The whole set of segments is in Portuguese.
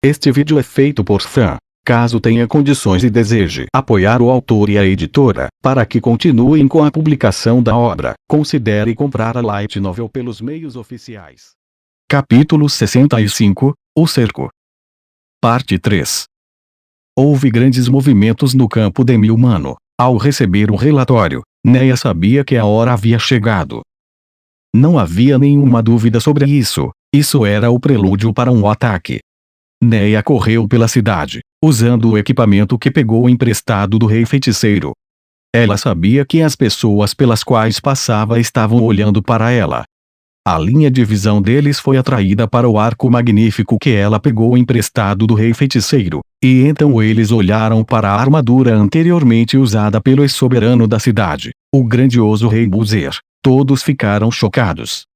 Este vídeo é feito por fã. Caso tenha condições e deseje apoiar o autor e a editora, para que continuem com a publicação da obra, considere comprar a light novel pelos meios oficiais. Capítulo 65, O Cerco. Parte 3. Houve grandes movimentos no campo demi-humano. Ao receber o relatório, Neya sabia que a hora havia chegado. Não havia nenhuma dúvida sobre isso. Isso era o prelúdio para um ataque. Neya correu pela cidade, usando o equipamento que pegou emprestado do Rei Feiticeiro. Ela sabia que as pessoas pelas quais passava estavam olhando para ela. A linha de visão deles foi atraída para o arco magnífico que ela pegou emprestado do Rei Feiticeiro, e então eles olharam para a armadura anteriormente usada pelo ex-soberano da cidade, o grandioso Rei Buzer. Todos ficaram chocados.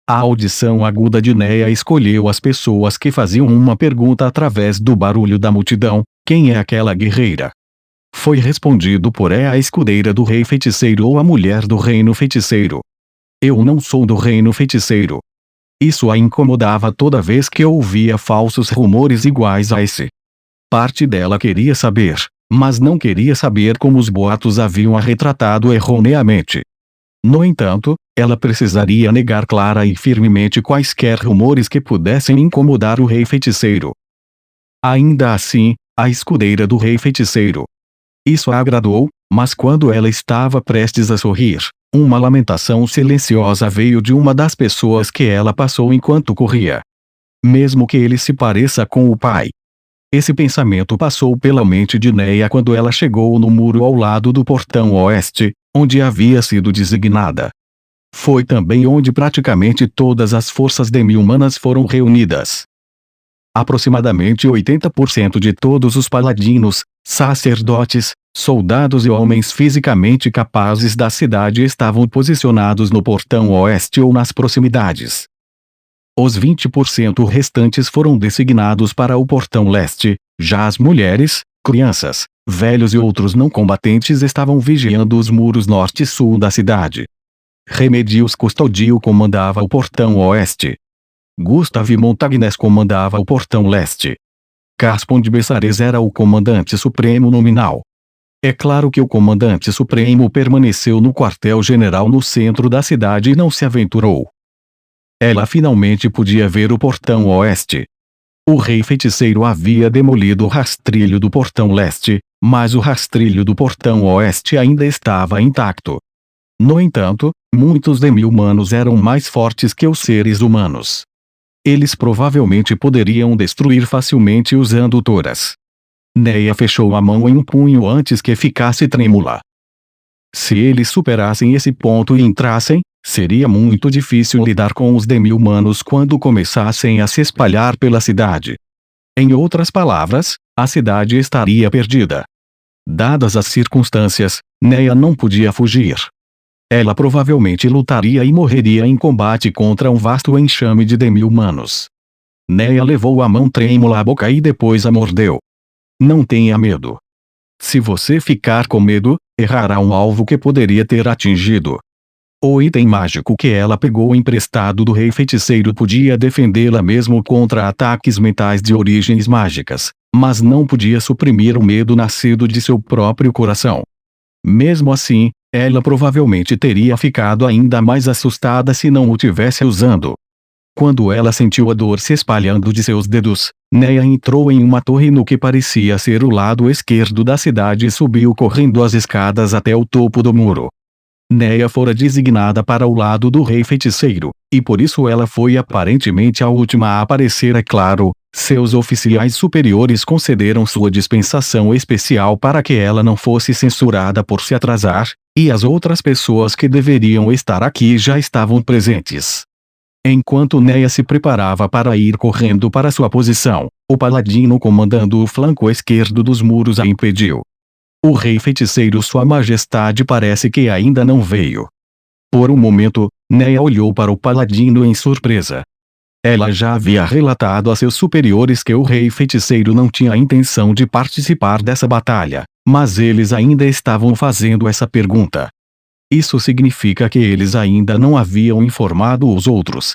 A audição aguda de Neya escolheu as pessoas que faziam uma pergunta através do barulho da multidão: quem é aquela guerreira? Foi respondido por a escudeira do Rei Feiticeiro ou a mulher do Reino Feiticeiro. Eu não sou do Reino Feiticeiro. Isso a incomodava toda vez que ouvia falsos rumores iguais a esse. Parte dela queria saber, mas não queria saber como os boatos haviam a retratado erroneamente. No entanto, ela precisaria negar clara e firmemente quaisquer rumores que pudessem incomodar o Rei Feiticeiro. Ainda assim, a escudeira do Rei Feiticeiro. Isso a agradou, mas quando ela estava prestes a sorrir, uma lamentação silenciosa veio de uma das pessoas que ela passou enquanto corria. Mesmo que ele se pareça com o pai. Esse pensamento passou pela mente de Neya quando ela chegou no muro ao lado do portão oeste, onde havia sido designada. Foi também onde praticamente todas as forças demi-humanas foram reunidas. Aproximadamente 80% de todos os paladinos, sacerdotes, soldados e homens fisicamente capazes da cidade estavam posicionados no portão oeste ou nas proximidades. Os 20% restantes foram designados para o portão leste. Já as mulheres, crianças, velhos e outros não combatentes estavam vigiando os muros norte e sul da cidade. Remedios Custodio comandava o portão oeste. Gustave Montagnes comandava o portão leste. Caspon de Bessares era o comandante supremo nominal. É claro que o comandante supremo permaneceu no quartel-general no centro da cidade e não se aventurou. Ela finalmente podia ver o portão oeste. O Rei Feiticeiro havia demolido o rastrilho do portão leste, mas o rastrilho do portão oeste ainda estava intacto. No entanto, muitos demi-humanos eram mais fortes que os seres humanos. Eles provavelmente poderiam destruir facilmente usando toras. Neya fechou a mão em um punho antes que ficasse trêmula. Se eles superassem esse ponto e entrassem, seria muito difícil lidar com os demi-humanos quando começassem a se espalhar pela cidade. Em outras palavras, a cidade estaria perdida. Dadas as circunstâncias, Neya não podia fugir. Ela provavelmente lutaria e morreria em combate contra um vasto enxame de demi-humanos. Neya levou a mão trêmula à boca e depois a mordeu. Não tenha medo. Se você ficar com medo, errará um alvo que poderia ter atingido. O item mágico que ela pegou emprestado do Rei Feiticeiro podia defendê-la mesmo contra ataques mentais de origens mágicas, mas não podia suprimir o medo nascido de seu próprio coração. Mesmo assim, ela provavelmente teria ficado ainda mais assustada se não o tivesse usando. Quando ela sentiu a dor se espalhando de seus dedos, Neya entrou em uma torre no que parecia ser o lado esquerdo da cidade e subiu correndo as escadas até o topo do muro. Neya fora designada para o lado do Rei Feiticeiro, e por isso ela foi aparentemente a última a aparecer. É claro, seus oficiais superiores concederam sua dispensação especial para que ela não fosse censurada por se atrasar, e as outras pessoas que deveriam estar aqui já estavam presentes. Enquanto Neya se preparava para ir correndo para sua posição, o paladino comandando o flanco esquerdo dos muros a impediu. O Rei Feiticeiro, Sua Majestade, parece que ainda não veio. Por um momento, Neya olhou para o paladino em surpresa. Ela já havia relatado a seus superiores que o Rei Feiticeiro não tinha a intenção de participar dessa batalha, mas eles ainda estavam fazendo essa pergunta. Isso significa que eles ainda não haviam informado os outros.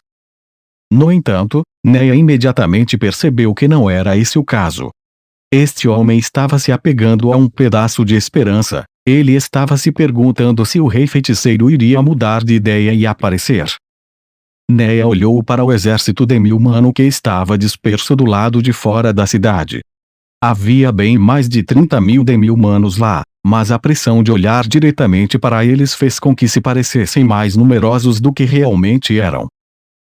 No entanto, Neia imediatamente percebeu que não era esse o caso. Este homem estava se apegando a um pedaço de esperança. Ele estava se perguntando se o rei feiticeiro iria mudar de ideia e aparecer. Neia olhou para o exército demi-humano que estava disperso do lado de fora da cidade. Havia bem mais de 30.000 demi-humanos lá, mas a pressão de olhar diretamente para eles fez com que se parecessem mais numerosos do que realmente eram.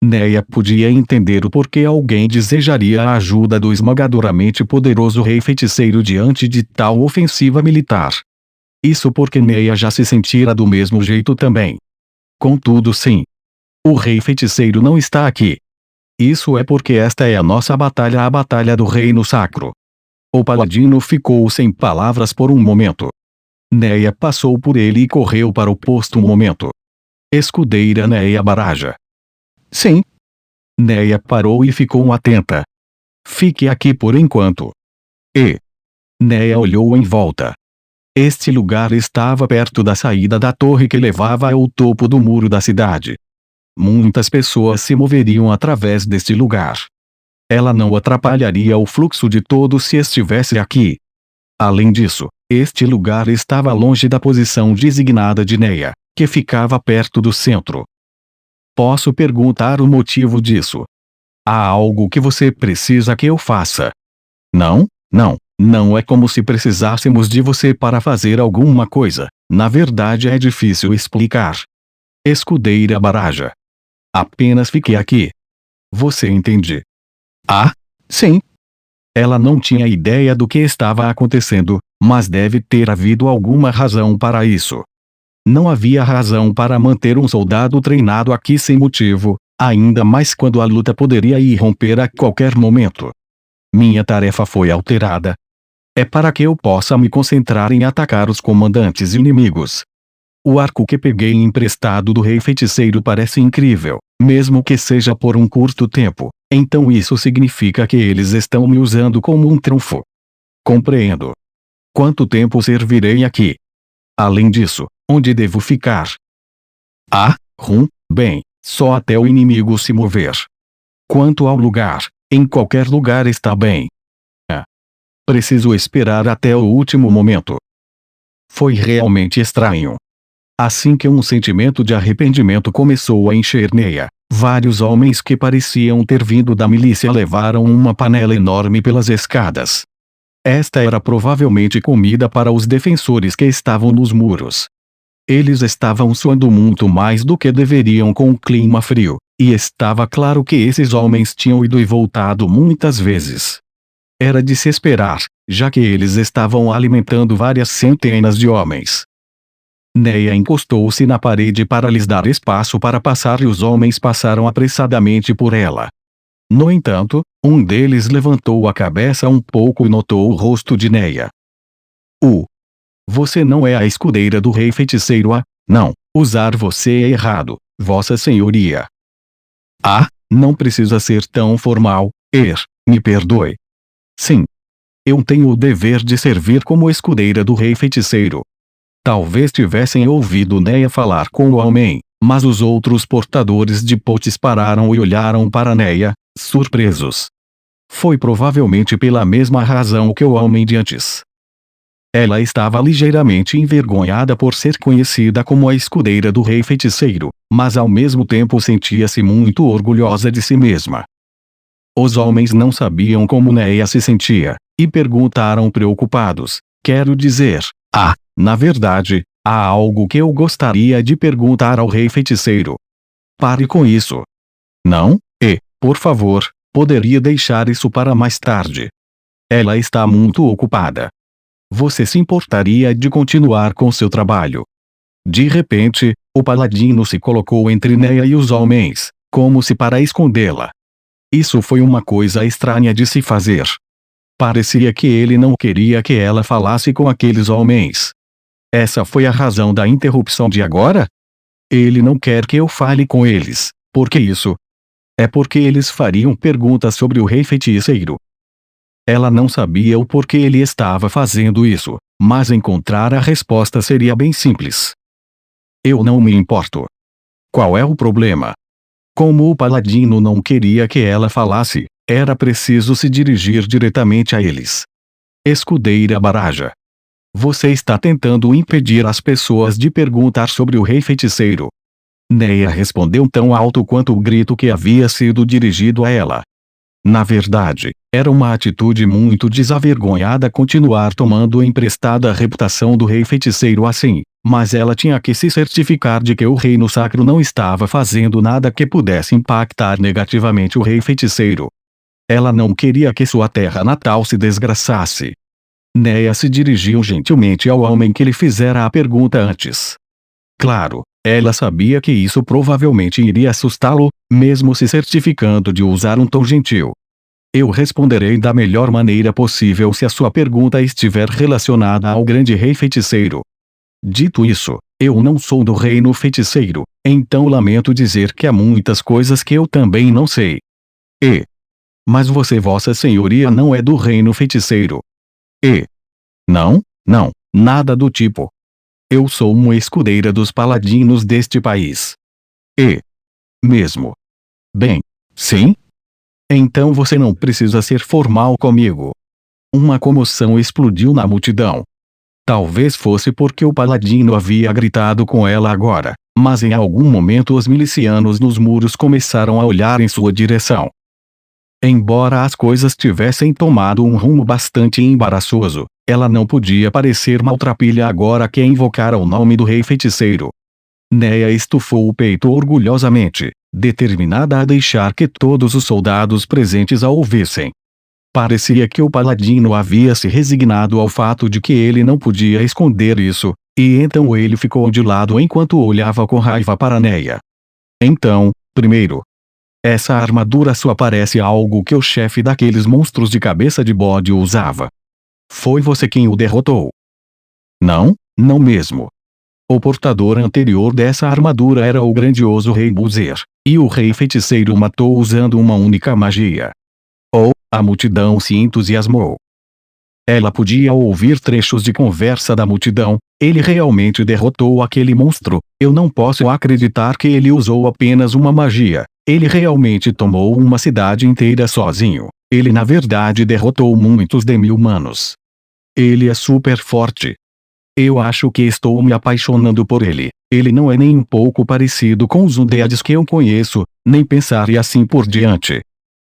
Neia podia entender o porquê alguém desejaria a ajuda do esmagadoramente poderoso rei feiticeiro diante de tal ofensiva militar. Isso porque Neia já se sentira do mesmo jeito também. Contudo, sim. O rei feiticeiro não está aqui. Isso é porque esta é a nossa batalha, a batalha do reino sacro. O paladino ficou sem palavras por um momento. Neia passou por ele e correu para o posto um momento. Escudeira Neia Baraja. Sim. Neia parou e ficou atenta. Fique aqui por enquanto. Neia olhou em volta. Este lugar estava perto da saída da torre que levava ao topo do muro da cidade. Muitas pessoas se moveriam através deste lugar. Ela não atrapalharia o fluxo de todos se estivesse aqui. Além disso, este lugar estava longe da posição designada de Neia, que ficava perto do centro. Posso perguntar o motivo disso? Há algo que você precisa que eu faça? Não, não. Não é como se precisássemos de você para fazer alguma coisa. Na verdade é difícil explicar. Escudeira Baraja. Apenas fique aqui. Você entende? Ah, sim. Ela não tinha ideia do que estava acontecendo, mas deve ter havido alguma razão para isso. Não havia razão para manter um soldado treinado aqui sem motivo, ainda mais quando a luta poderia irromper a qualquer momento. Minha tarefa foi alterada. É para que eu possa me concentrar em atacar os comandantes inimigos. O arco que peguei emprestado do rei feiticeiro parece incrível, mesmo que seja por um curto tempo, então isso significa que eles estão me usando como um trunfo. Compreendo. Quanto tempo servirei aqui? Além disso, onde devo ficar? Bem, só até o inimigo se mover. Quanto ao lugar, em qualquer lugar está bem. Preciso esperar até o último momento. Foi realmente estranho. Assim que um sentimento de arrependimento começou a encher Neia, vários homens que pareciam ter vindo da milícia levaram uma panela enorme pelas escadas. Esta era provavelmente comida para os defensores que estavam nos muros. Eles estavam suando muito mais do que deveriam com o clima frio, e estava claro que esses homens tinham ido e voltado muitas vezes. Era de se esperar, já que eles estavam alimentando várias centenas de homens. Neia encostou-se na parede para lhes dar espaço para passar e os homens passaram apressadamente por ela. No entanto, um deles levantou a cabeça um pouco e notou o rosto de Neia. Você não é a escudeira do rei feiticeiro? Não, usar você é errado, vossa senhoria. Não precisa ser tão formal, me perdoe. Sim. Eu tenho o dever de servir como escudeira do rei feiticeiro. Talvez tivessem ouvido Neia falar com o homem, mas os outros portadores de potes pararam e olharam para Neia, surpresos. Foi provavelmente pela mesma razão que o homem de antes. Ela estava ligeiramente envergonhada por ser conhecida como a escudeira do rei feiticeiro, mas ao mesmo tempo sentia-se muito orgulhosa de si mesma. Os homens não sabiam como Neia se sentia, e perguntaram preocupados, quero dizer, na verdade, há algo que eu gostaria de perguntar ao rei feiticeiro. Pare com isso. Não, por favor, poderia deixar isso para mais tarde. Ela está muito ocupada. Você se importaria de continuar com seu trabalho? De repente, o paladino se colocou entre Neia e os homens, como se para escondê-la. Isso foi uma coisa estranha de se fazer. Parecia que ele não queria que ela falasse com aqueles homens. Essa foi a razão da interrupção de agora? Ele não quer que eu fale com eles. Por que isso? É porque eles fariam perguntas sobre o rei feiticeiro. Ela não sabia o porquê ele estava fazendo isso, mas encontrar a resposta seria bem simples. Eu não me importo. Qual é o problema? Como o paladino não queria que ela falasse, era preciso se dirigir diretamente a eles. Escudeira Baraja. Você está tentando impedir as pessoas de perguntar sobre o rei feiticeiro. Neia respondeu tão alto quanto o grito que havia sido dirigido a ela. Na verdade, era uma atitude muito desavergonhada continuar tomando emprestada a reputação do rei feiticeiro assim, mas ela tinha que se certificar de que o reino sacro não estava fazendo nada que pudesse impactar negativamente o rei feiticeiro. Ela não queria que sua terra natal se desgraçasse. Neia se dirigiu gentilmente ao homem que lhe fizera a pergunta antes. Claro, ela sabia que isso provavelmente iria assustá-lo, mesmo se certificando de usar um tom gentil. Eu responderei da melhor maneira possível se a sua pergunta estiver relacionada ao grande rei feiticeiro. Dito isso, eu não sou do reino feiticeiro, então lamento dizer que há muitas coisas que eu também não sei. Mas Vossa Senhoria não é do reino feiticeiro. Não, nada do tipo. Eu sou uma escudeira dos paladinos deste país. Mesmo. Bem, sim? Então você não precisa ser formal comigo. Uma comoção explodiu na multidão. Talvez fosse porque o paladino havia gritado com ela agora, mas em algum momento os milicianos nos muros começaram a olhar em sua direção. Embora as coisas tivessem tomado um rumo bastante embaraçoso, ela não podia parecer maltrapilha agora que invocara o nome do rei feiticeiro. Neia estufou o peito orgulhosamente, determinada a deixar que todos os soldados presentes a ouvissem. Parecia que o paladino havia se resignado ao fato de que ele não podia esconder isso, e então ele ficou de lado enquanto olhava com raiva para Neia. Então, primeiro, essa armadura só parece algo que o chefe daqueles monstros de cabeça de bode usava. Foi você quem o derrotou? Não mesmo. O portador anterior dessa armadura era o grandioso rei Buzer, e o rei feiticeiro o matou usando uma única magia. A multidão se entusiasmou. Ela podia ouvir trechos de conversa da multidão. Ele realmente derrotou aquele monstro. Eu não posso acreditar que ele usou apenas uma magia. Ele realmente tomou uma cidade inteira sozinho. Ele na verdade derrotou muitos demi-humanos. Ele é super forte. Eu acho que estou me apaixonando por ele. Ele não é nem um pouco parecido com os undeads que eu conheço, nem pensar e assim por diante.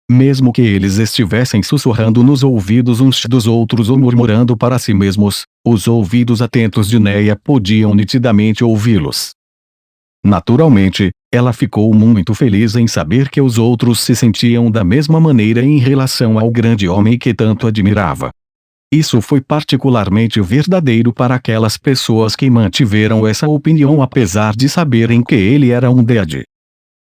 Mesmo que eles estivessem sussurrando nos ouvidos uns dos outros ou murmurando para si mesmos, os ouvidos atentos de Neia podiam nitidamente ouvi-los. Naturalmente, ela ficou muito feliz em saber que os outros se sentiam da mesma maneira em relação ao grande homem que tanto admirava. Isso foi particularmente verdadeiro para aquelas pessoas que mantiveram essa opinião apesar de saberem que ele era um dead.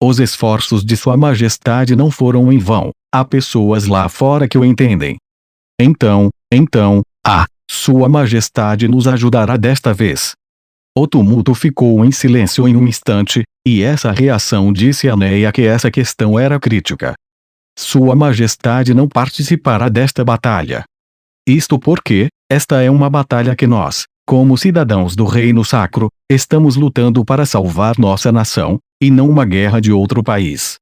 Os esforços de Sua Majestade não foram em vão. Há pessoas lá fora que o entendem. Então, Sua Majestade nos ajudará desta vez. O tumulto ficou em silêncio em um instante, e essa reação disse a Neia que essa questão era crítica. Sua Majestade não participará desta batalha. Isto porque, esta é uma batalha que nós, como cidadãos do Reino Sacro, estamos lutando para salvar nossa nação, e não uma guerra de outro país.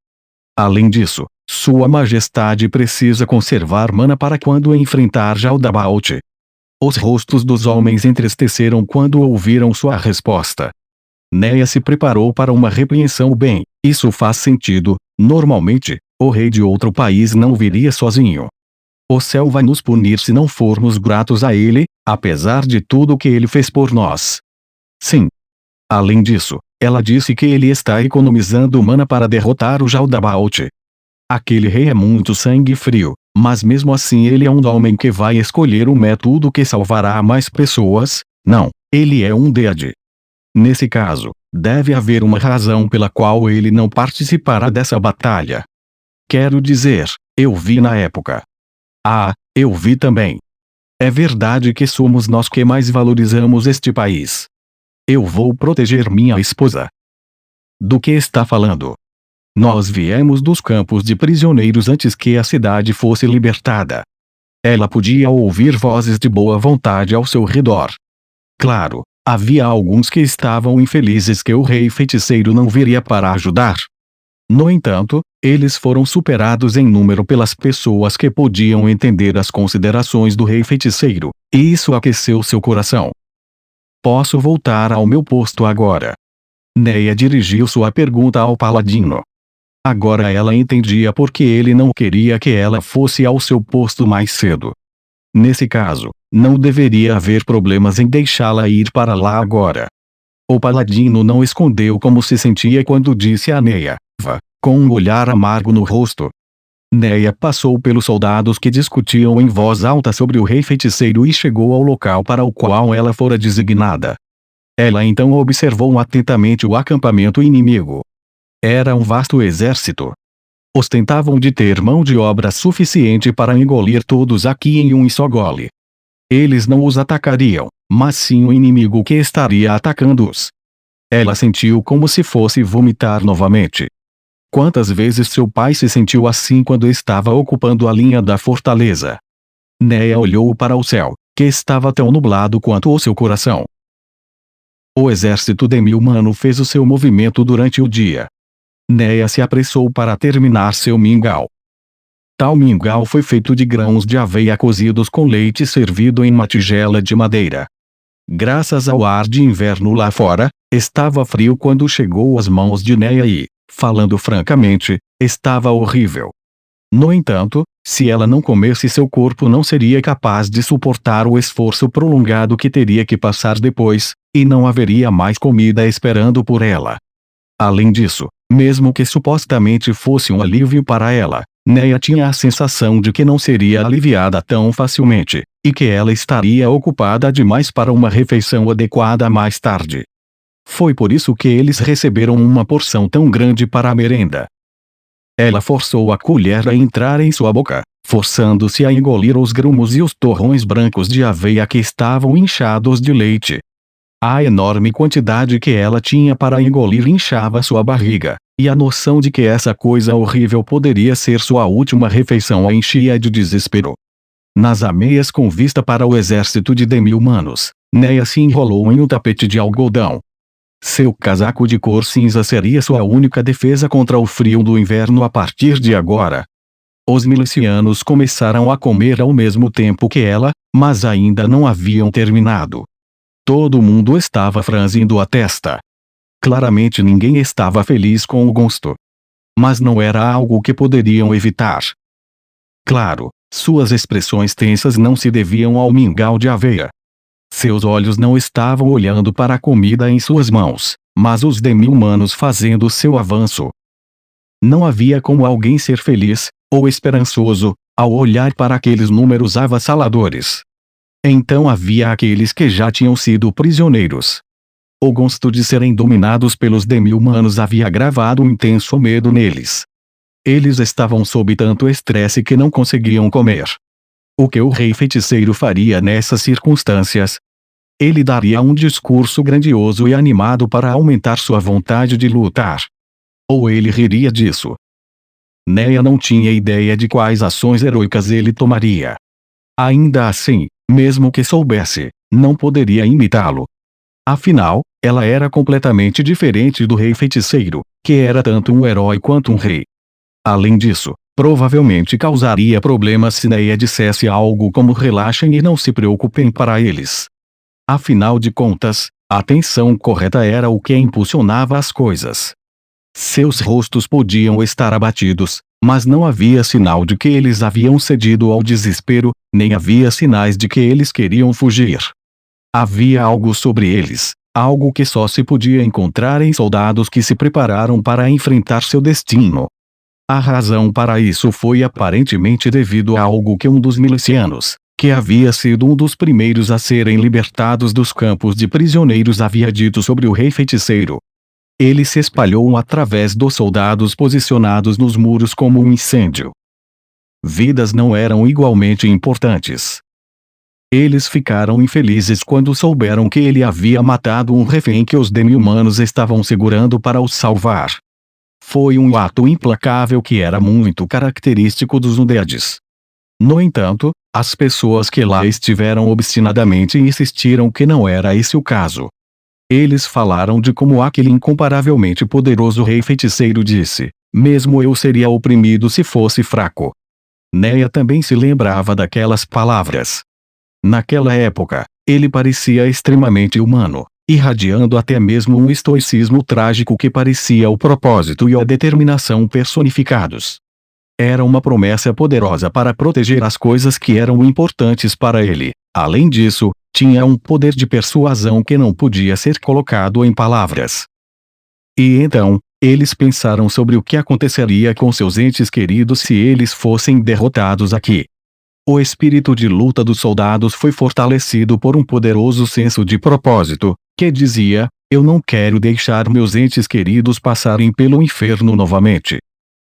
Além disso, Sua Majestade precisa conservar mana para quando enfrentar Jaldabaoth. Os rostos dos homens entristeceram quando ouviram sua resposta. Neia se preparou para uma repreensão. Bem, isso faz sentido. Normalmente, o rei de outro país não viria sozinho. O céu vai nos punir se não formos gratos a ele, apesar de tudo que ele fez por nós. Sim. Além disso, ela disse que ele está economizando mana para derrotar o Jaldabaoth. Aquele rei é muito sangue frio, mas mesmo assim ele é um homem que vai escolher um método que salvará mais pessoas. Não, ele é um dead. Nesse caso, deve haver uma razão pela qual ele não participará dessa batalha. Quero dizer, eu vi na época. Eu vi também. É verdade que somos nós que mais valorizamos este país. Eu vou proteger minha esposa. Do que está falando? Nós viemos dos campos de prisioneiros antes que a cidade fosse libertada. Ela podia ouvir vozes de boa vontade ao seu redor. Claro, havia alguns que estavam infelizes que o rei feiticeiro não viria para ajudar. No entanto, eles foram superados em número pelas pessoas que podiam entender as considerações do rei feiticeiro, e isso aqueceu seu coração. Posso voltar ao meu posto agora? Neia dirigiu sua pergunta ao paladino. Agora ela entendia por que ele não queria que ela fosse ao seu posto mais cedo. Nesse caso, não deveria haver problemas em deixá-la ir para lá agora. O paladino não escondeu como se sentia quando disse a Neia, com um olhar amargo no rosto. Neia passou pelos soldados que discutiam em voz alta sobre o rei feiticeiro e chegou ao local para o qual ela fora designada. Ela então observou atentamente o acampamento inimigo. Era um vasto exército. Ostentavam de ter mão de obra suficiente para engolir todos aqui em um só gole. Eles não os atacariam, mas sim o inimigo que estaria atacando-os. Ela sentiu como se fosse vomitar novamente. Quantas vezes seu pai se sentiu assim quando estava ocupando a linha da fortaleza? Neia olhou para o céu, que estava tão nublado quanto o seu coração. O exército demi-humano fez o seu movimento durante o dia. Neia se apressou para terminar seu mingau. Tal mingau foi feito de grãos de aveia cozidos com leite servido em uma tigela de madeira. Graças ao ar de inverno lá fora, estava frio quando chegou às mãos de Neia e, falando francamente, estava horrível. No entanto, se ela não comesse, seu corpo não seria capaz de suportar o esforço prolongado que teria que passar depois, e não haveria mais comida esperando por ela. Além disso, mesmo que supostamente fosse um alívio para ela, Neia tinha a sensação de que não seria aliviada tão facilmente, e que ela estaria ocupada demais para uma refeição adequada mais tarde. Foi por isso que eles receberam uma porção tão grande para a merenda. Ela forçou a colher a entrar em sua boca, forçando-se a engolir os grumos e os torrões brancos de aveia que estavam inchados de leite. A enorme quantidade que ela tinha para engolir inchava sua barriga, e a noção de que essa coisa horrível poderia ser sua última refeição a enchia de desespero. Nas ameias com vista para o exército de demi-humanos, Neia se enrolou em um tapete de algodão. Seu casaco de cor cinza seria sua única defesa contra o frio do inverno a partir de agora. Os milicianos começaram a comer ao mesmo tempo que ela, mas ainda não haviam terminado. Todo mundo estava franzindo a testa. Claramente ninguém estava feliz com o gosto. Mas não era algo que poderiam evitar. Claro, suas expressões tensas não se deviam ao mingau de aveia. Seus olhos não estavam olhando para a comida em suas mãos, mas os demi-humanos fazendo seu avanço. Não havia como alguém ser feliz, ou esperançoso, ao olhar para aqueles números avassaladores. Então havia aqueles que já tinham sido prisioneiros. O gosto de serem dominados pelos demi-humanos havia gravado um intenso medo neles. Eles estavam sob tanto estresse que não conseguiam comer. O que o rei feiticeiro faria nessas circunstâncias? Ele daria um discurso grandioso e animado para aumentar sua vontade de lutar. Ou ele riria disso. Neia não tinha ideia de quais ações heroicas ele tomaria. Ainda assim, mesmo que soubesse, não poderia imitá-lo. Afinal, ela era completamente diferente do rei feiticeiro, que era tanto um herói quanto um rei. Além disso, provavelmente causaria problemas se Neia dissesse algo como relaxem e não se preocupem para eles. Afinal de contas, a atenção correta era o que impulsionava as coisas. Seus rostos podiam estar abatidos, mas não havia sinal de que eles haviam cedido ao desespero, nem havia sinais de que eles queriam fugir. Havia algo sobre eles, algo que só se podia encontrar em soldados que se prepararam para enfrentar seu destino. A razão para isso foi aparentemente devido a algo que um dos milicianos, que havia sido um dos primeiros a serem libertados dos campos de prisioneiros, havia dito sobre o rei feiticeiro. Ele se espalhou através dos soldados posicionados nos muros como um incêndio. Vidas não eram igualmente importantes. Eles ficaram infelizes quando souberam que ele havia matado um refém que os demi-humanos estavam segurando para os salvar. Foi um ato implacável que era muito característico dos Undeads. No entanto, as pessoas que lá estiveram obstinadamente insistiram que não era esse o caso. Eles falaram de como aquele incomparavelmente poderoso rei feiticeiro disse: Mesmo eu seria oprimido se fosse fraco. Neia também se lembrava daquelas palavras. Naquela época, ele parecia extremamente humano, irradiando até mesmo um estoicismo trágico que parecia o propósito e a determinação personificados. Era uma promessa poderosa para proteger as coisas que eram importantes para ele. Além disso, tinha um poder de persuasão que não podia ser colocado em palavras. E então, eles pensaram sobre o que aconteceria com seus entes queridos se eles fossem derrotados aqui. O espírito de luta dos soldados foi fortalecido por um poderoso senso de propósito, que dizia: eu não quero deixar meus entes queridos passarem pelo inferno novamente.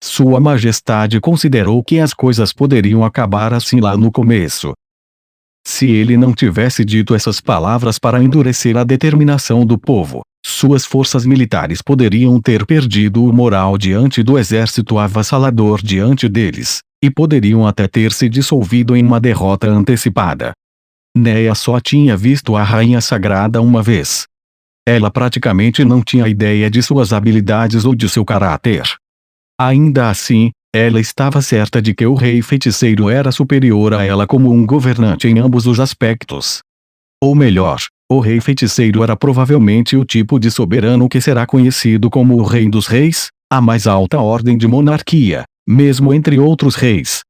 Sua Majestade considerou que as coisas poderiam acabar assim lá no começo. Se ele não tivesse dito essas palavras para endurecer a determinação do povo, suas forças militares poderiam ter perdido o moral diante do exército avassalador diante deles, e poderiam até ter se dissolvido em uma derrota antecipada. Neia só tinha visto a Rainha Sagrada uma vez. Ela praticamente não tinha ideia de suas habilidades ou de seu caráter. Ainda assim, ela estava certa de que o Rei Feiticeiro era superior a ela como um governante em ambos os aspectos. Ou melhor, o Rei Feiticeiro era provavelmente o tipo de soberano que será conhecido como o Rei dos Reis, a mais alta ordem de monarquia, mesmo entre outros reis.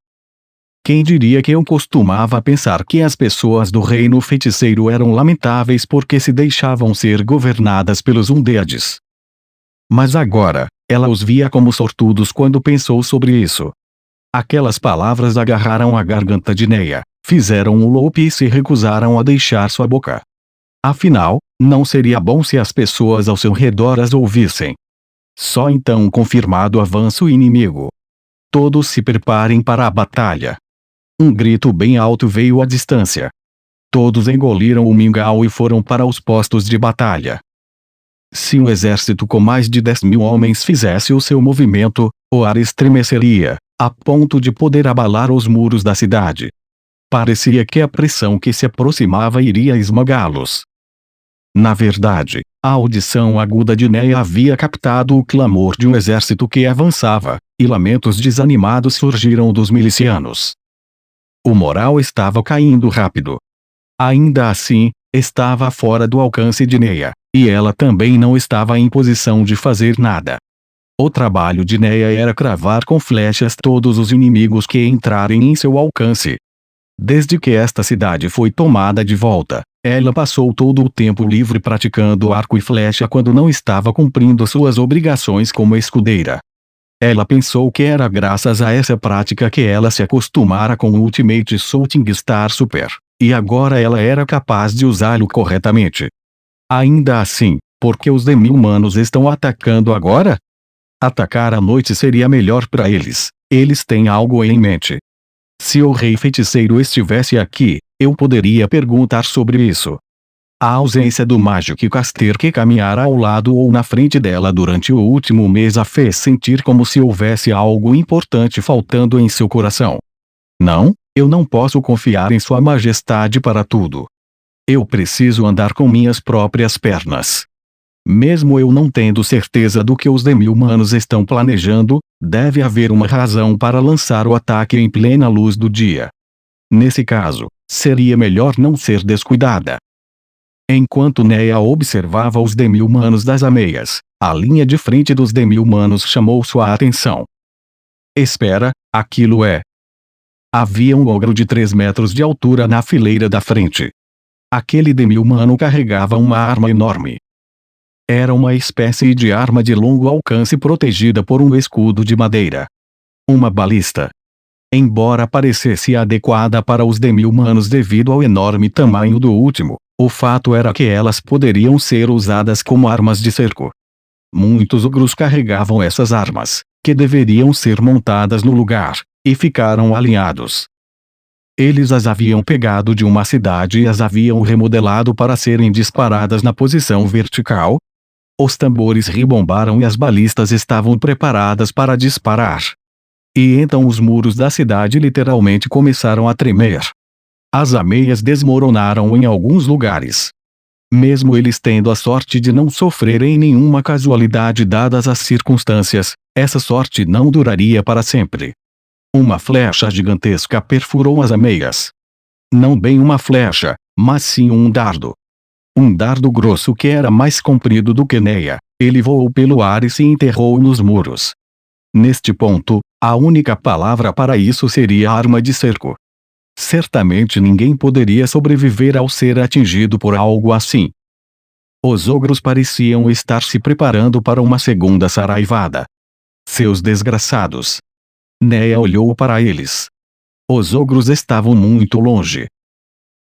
Quem diria que eu costumava pensar que as pessoas do Reino Feiticeiro eram lamentáveis porque se deixavam ser governadas pelos Undeads. Mas agora, ela os via como sortudos quando pensou sobre isso. Aquelas palavras agarraram a garganta de Neia, fizeram um loop e se recusaram a deixar sua boca. Afinal, não seria bom se as pessoas ao seu redor as ouvissem. Só então confirmado o avanço inimigo. Todos se preparem para a batalha. Um grito bem alto veio à distância. Todos engoliram o mingau e foram para os postos de batalha. Se um exército com mais de 10.000 homens fizesse o seu movimento, o ar estremeceria, a ponto de poder abalar os muros da cidade. Parecia que a pressão que se aproximava iria esmagá-los. Na verdade, a audição aguda de Neia havia captado o clamor de um exército que avançava, e lamentos desanimados surgiram dos milicianos. O moral estava caindo rápido. Ainda assim, estava fora do alcance de Neia, e ela também não estava em posição de fazer nada. O trabalho de Neia era cravar com flechas todos os inimigos que entrarem em seu alcance. Desde que esta cidade foi tomada de volta, ela passou todo o tempo livre praticando arco e flecha quando não estava cumprindo suas obrigações como escudeira. Ela pensou que era graças a essa prática que ela se acostumara com o Ultimate Shooting Star Super, e agora ela era capaz de usá-lo corretamente. Ainda assim, por que os demi-humanos estão atacando agora? Atacar à noite seria melhor para eles, eles têm algo em mente. Se o Rei Feiticeiro estivesse aqui, eu poderia perguntar sobre isso. A ausência do Magic Caster que caminhara ao lado ou na frente dela durante o último mês a fez sentir como se houvesse algo importante faltando em seu coração. Não, eu não posso confiar em Sua Majestade para tudo. Eu preciso andar com minhas próprias pernas. Mesmo eu não tendo certeza do que os demi-humanos estão planejando, deve haver uma razão para lançar o ataque em plena luz do dia. Nesse caso, seria melhor não ser descuidada. Enquanto Neia observava os demi-humanos das ameias, a linha de frente dos demi-humanos chamou sua atenção. Espera, aquilo é. Havia um ogro de 3 metros de altura na fileira da frente. Aquele demi-humano carregava uma arma enorme. Era uma espécie de arma de longo alcance protegida por um escudo de madeira. Uma balista. Embora parecesse adequada para os demi-humanos devido ao enorme tamanho do último, o fato era que elas poderiam ser usadas como armas de cerco. Muitos ogros carregavam essas armas, que deveriam ser montadas no lugar, e ficaram alinhados. Eles as haviam pegado de uma cidade e as haviam remodelado para serem disparadas na posição vertical. Os tambores ribombaram e as balistas estavam preparadas para disparar. E então os muros da cidade literalmente começaram a tremer. As ameias desmoronaram em alguns lugares. Mesmo eles tendo a sorte de não sofrerem nenhuma casualidade dadas as circunstâncias, essa sorte não duraria para sempre. Uma flecha gigantesca perfurou as ameias. Não bem uma flecha, mas sim um dardo. Um dardo grosso que era mais comprido do que Neia. Ele voou pelo ar e se enterrou nos muros. Neste ponto, a única palavra para isso seria arma de cerco. Certamente ninguém poderia sobreviver ao ser atingido por algo assim. Os ogros pareciam estar se preparando para uma segunda saraivada. Seus desgraçados! Neia olhou para eles. Os ogros estavam muito longe.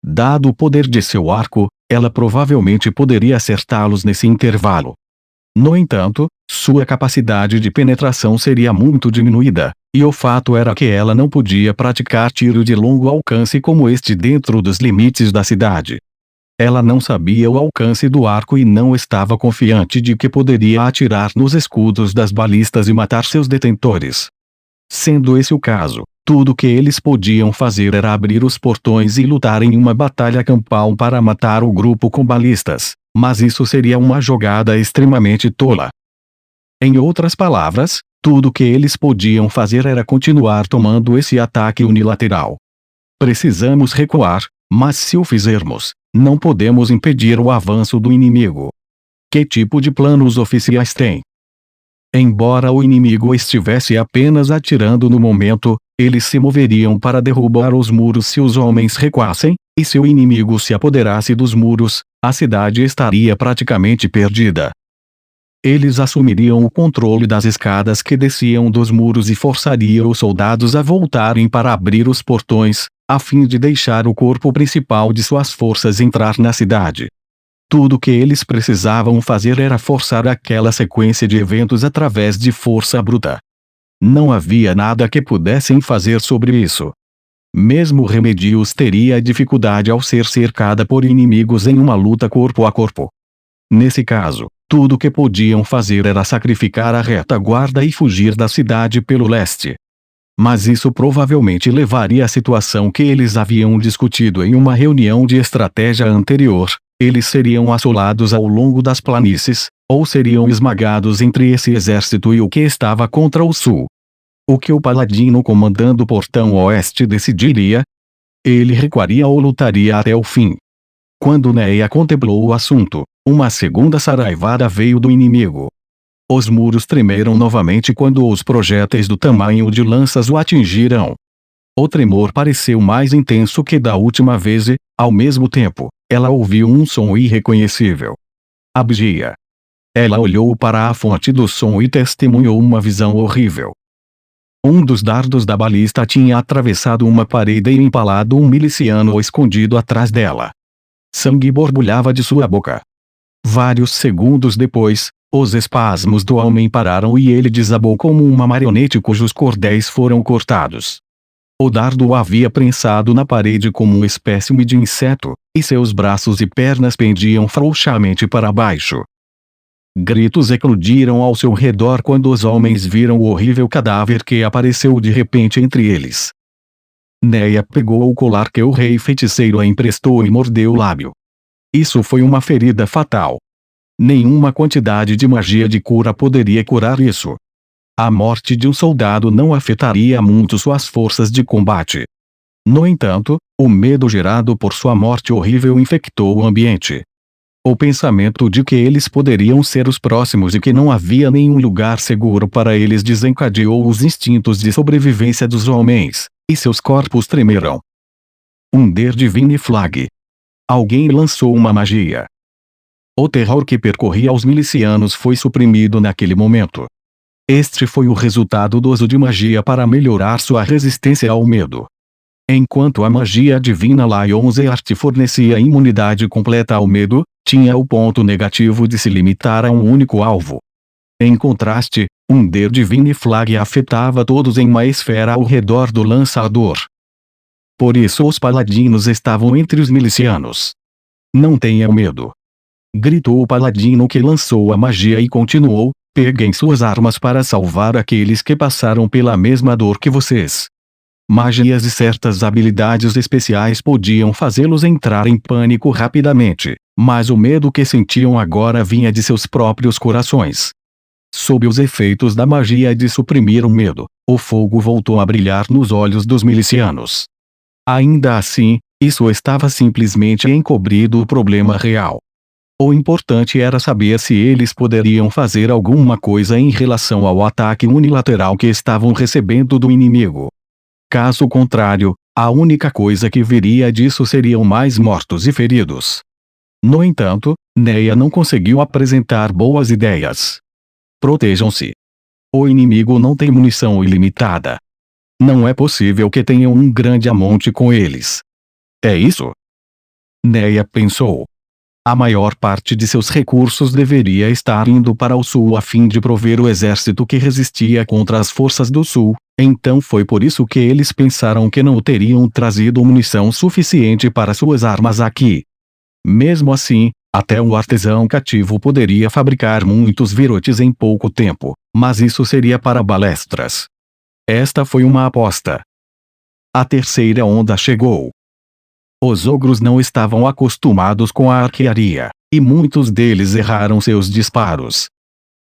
Dado o poder de seu arco, ela provavelmente poderia acertá-los nesse intervalo. No entanto, sua capacidade de penetração seria muito diminuída, e o fato era que ela não podia praticar tiro de longo alcance como este dentro dos limites da cidade. Ela não sabia o alcance do arco e não estava confiante de que poderia atirar nos escudos das balistas e matar seus detentores. Sendo esse o caso, tudo o que eles podiam fazer era abrir os portões e lutar em uma batalha campal para matar o grupo com balistas, mas isso seria uma jogada extremamente tola. Em outras palavras, tudo o que eles podiam fazer era continuar tomando esse ataque unilateral. Precisamos recuar, mas se o fizermos, não podemos impedir o avanço do inimigo. Que tipo de plano os oficiais têm? Embora o inimigo estivesse apenas atirando no momento, eles se moveriam para derrubar os muros se os homens recuassem, e se o inimigo se apoderasse dos muros, a cidade estaria praticamente perdida. Eles assumiriam o controle das escadas que desciam dos muros e forçariam os soldados a voltarem para abrir os portões, a fim de deixar o corpo principal de suas forças entrar na cidade. Tudo o que eles precisavam fazer era forçar aquela sequência de eventos através de força bruta. Não havia nada que pudessem fazer sobre isso. Mesmo Remedios teria dificuldade ao ser cercada por inimigos em uma luta corpo a corpo. Nesse caso, tudo o que podiam fazer era sacrificar a retaguarda e fugir da cidade pelo leste. Mas isso provavelmente levaria à situação que eles haviam discutido em uma reunião de estratégia anterior. Eles seriam assolados ao longo das planícies, ou seriam esmagados entre esse exército e o que estava contra o sul. O que o paladino comandando o portão oeste decidiria? Ele recuaria ou lutaria até o fim. Quando Neia contemplou o assunto, uma segunda saraivada veio do inimigo. Os muros tremeram novamente quando os projéteis do tamanho de lanças o atingiram. O tremor pareceu mais intenso que da última vez e, ao mesmo tempo, ela ouviu um som irreconhecível. Abgia. Ela olhou para a fonte do som e testemunhou uma visão horrível. Um dos dardos da balista tinha atravessado uma parede e empalado um miliciano escondido atrás dela. Sangue borbulhava de sua boca. Vários segundos depois, os espasmos do homem pararam e ele desabou como uma marionete cujos cordéis foram cortados. O dardo o havia prensado na parede como um espécime de inseto, e seus braços e pernas pendiam frouxamente para baixo. Gritos eclodiram ao seu redor quando os homens viram o horrível cadáver que apareceu de repente entre eles. Neia pegou o colar que o rei feiticeiro a emprestou e mordeu o lábio. Isso foi uma ferida fatal. Nenhuma quantidade de magia de cura poderia curar isso. A morte de um soldado não afetaria muito suas forças de combate. No entanto, o medo gerado por sua morte horrível infectou o ambiente. O pensamento de que eles poderiam ser os próximos e que não havia nenhum lugar seguro para eles desencadeou os instintos de sobrevivência dos homens, e seus corpos tremeram. Der Divine Flag. Alguém lançou uma magia. O terror que percorria os milicianos foi suprimido naquele momento. Este foi o resultado do uso de magia para melhorar sua resistência ao medo. Enquanto a magia divina Lion's Heart fornecia imunidade completa ao medo, tinha o ponto negativo de se limitar a um único alvo. Em contraste, Der Divine Flag afetava todos em uma esfera ao redor do lançador. Por isso os paladinos estavam entre os milicianos. Não tenham medo! Gritou o paladino que lançou a magia e continuou: peguem suas armas para salvar aqueles que passaram pela mesma dor que vocês. Magias e certas habilidades especiais podiam fazê-los entrar em pânico rapidamente, mas o medo que sentiam agora vinha de seus próprios corações. Sob os efeitos da magia de suprimir o medo, o fogo voltou a brilhar nos olhos dos milicianos. Ainda assim, isso estava simplesmente encobrindo o problema real. O importante era saber se eles poderiam fazer alguma coisa em relação ao ataque unilateral que estavam recebendo do inimigo. Caso contrário, a única coisa que viria disso seriam mais mortos e feridos. No entanto, Neya não conseguiu apresentar boas ideias. Protejam-se. O inimigo não tem munição ilimitada. Não é possível que tenham um grande amonte com eles. É isso? Neya pensou. A maior parte de seus recursos deveria estar indo para o sul a fim de prover o exército que resistia contra as forças do sul, então foi por isso que eles pensaram que não teriam trazido munição suficiente para suas armas aqui. Mesmo assim, até um artesão cativo poderia fabricar muitos virotes em pouco tempo, mas isso seria para balestras. Esta foi uma aposta. A terceira onda chegou. Os ogros não estavam acostumados com a arquearia, e muitos deles erraram seus disparos.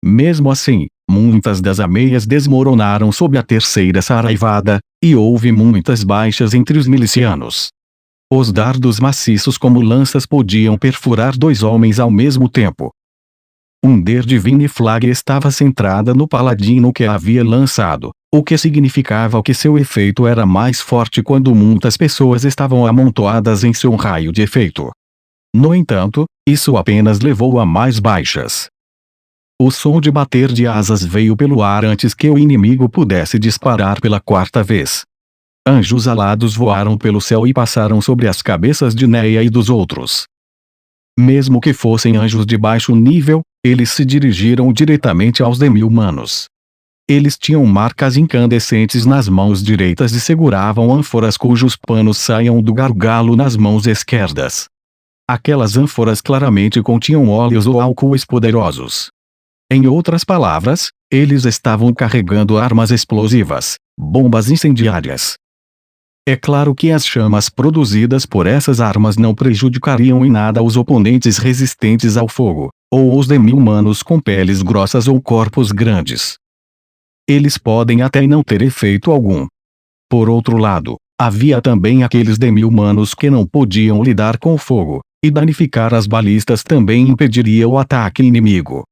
Mesmo assim, muitas das ameias desmoronaram sob a terceira saraivada, e houve muitas baixas entre os milicianos. Os dardos maciços como lanças podiam perfurar 2 homens ao mesmo tempo. Um Daredevil Flag estava centrada no paladino que a havia lançado, o que significava que seu efeito era mais forte quando muitas pessoas estavam amontoadas em seu raio de efeito. No entanto, isso apenas levou a mais baixas. O som de bater de asas veio pelo ar antes que o inimigo pudesse disparar pela 4ª vez. Anjos alados voaram pelo céu e passaram sobre as cabeças de Neya e dos outros. Mesmo que fossem anjos de baixo nível, eles se dirigiram diretamente aos demi-humanos. Eles tinham marcas incandescentes nas mãos direitas e seguravam ânforas cujos panos saíam do gargalo nas mãos esquerdas. Aquelas ânforas claramente continham óleos ou álcoois poderosos. Em outras palavras, eles estavam carregando armas explosivas, bombas incendiárias. É claro que as chamas produzidas por essas armas não prejudicariam em nada os oponentes resistentes ao fogo, ou os demi-humanos com peles grossas ou corpos grandes. Eles podem até não ter efeito algum. Por outro lado, havia também aqueles demi-humanos que não podiam lidar com o fogo, e danificar as balistas também impediria o ataque inimigo.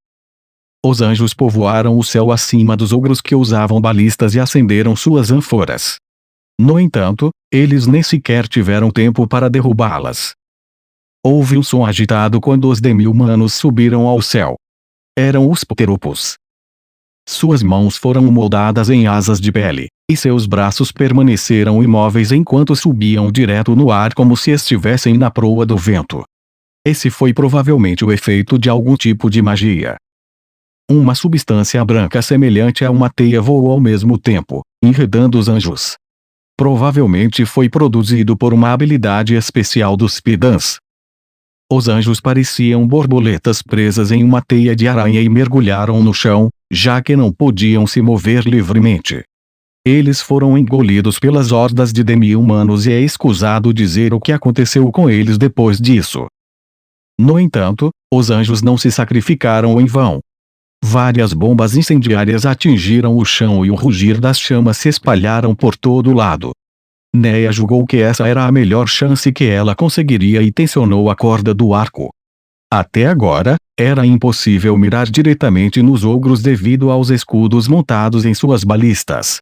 Os anjos povoaram o céu acima dos ogros que usavam balistas e acenderam suas ânforas. No entanto, eles nem sequer tiveram tempo para derrubá-las. Houve um som agitado quando os demi-humanos subiram ao céu. Eram os pteropos. Suas mãos foram moldadas em asas de pele, e seus braços permaneceram imóveis enquanto subiam direto no ar como se estivessem na proa do vento. Esse foi provavelmente o efeito de algum tipo de magia. Uma substância branca semelhante a uma teia voou ao mesmo tempo, enredando os anjos. Provavelmente foi produzido por uma habilidade especial dos Pidans. Os anjos pareciam borboletas presas em uma teia de aranha e mergulharam no chão, já que não podiam se mover livremente. Eles foram engolidos pelas hordas de demi-humanos e é escusado dizer o que aconteceu com eles depois disso. No entanto, os anjos não se sacrificaram em vão. Várias bombas incendiárias atingiram o chão e o rugir das chamas se espalharam por todo lado. Neya julgou que essa era a melhor chance que ela conseguiria e tensionou a corda do arco. Até agora, era impossível mirar diretamente nos ogros devido aos escudos montados em suas balistas.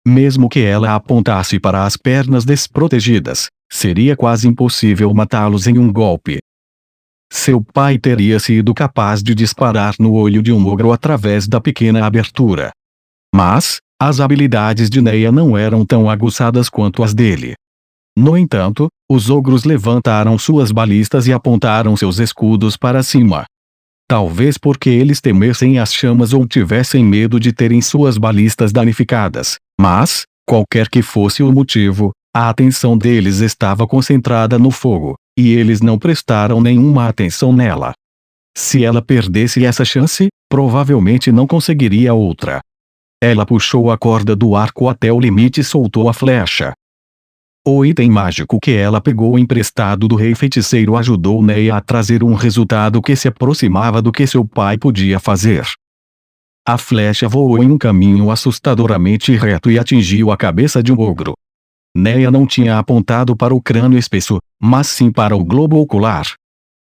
Mesmo que ela apontasse para as pernas desprotegidas, seria quase impossível matá-los em um golpe. Seu pai teria sido capaz de disparar no olho de um ogro através da pequena abertura. Mas, as habilidades de Neya não eram tão aguçadas quanto as dele. No entanto, os ogros levantaram suas balistas e apontaram seus escudos para cima. Talvez porque eles temessem as chamas ou tivessem medo de terem suas balistas danificadas, mas, qualquer que fosse o motivo, a atenção deles estava concentrada no fogo, e eles não prestaram nenhuma atenção nela. Se ela perdesse essa chance, provavelmente não conseguiria outra. Ela puxou a corda do arco até o limite e soltou a flecha. O item mágico que ela pegou emprestado do rei feiticeiro ajudou Neya a trazer um resultado que se aproximava do que seu pai podia fazer. A flecha voou em um caminho assustadoramente reto e atingiu a cabeça de um ogro. Neia não tinha apontado para o crânio espesso, mas sim para o globo ocular.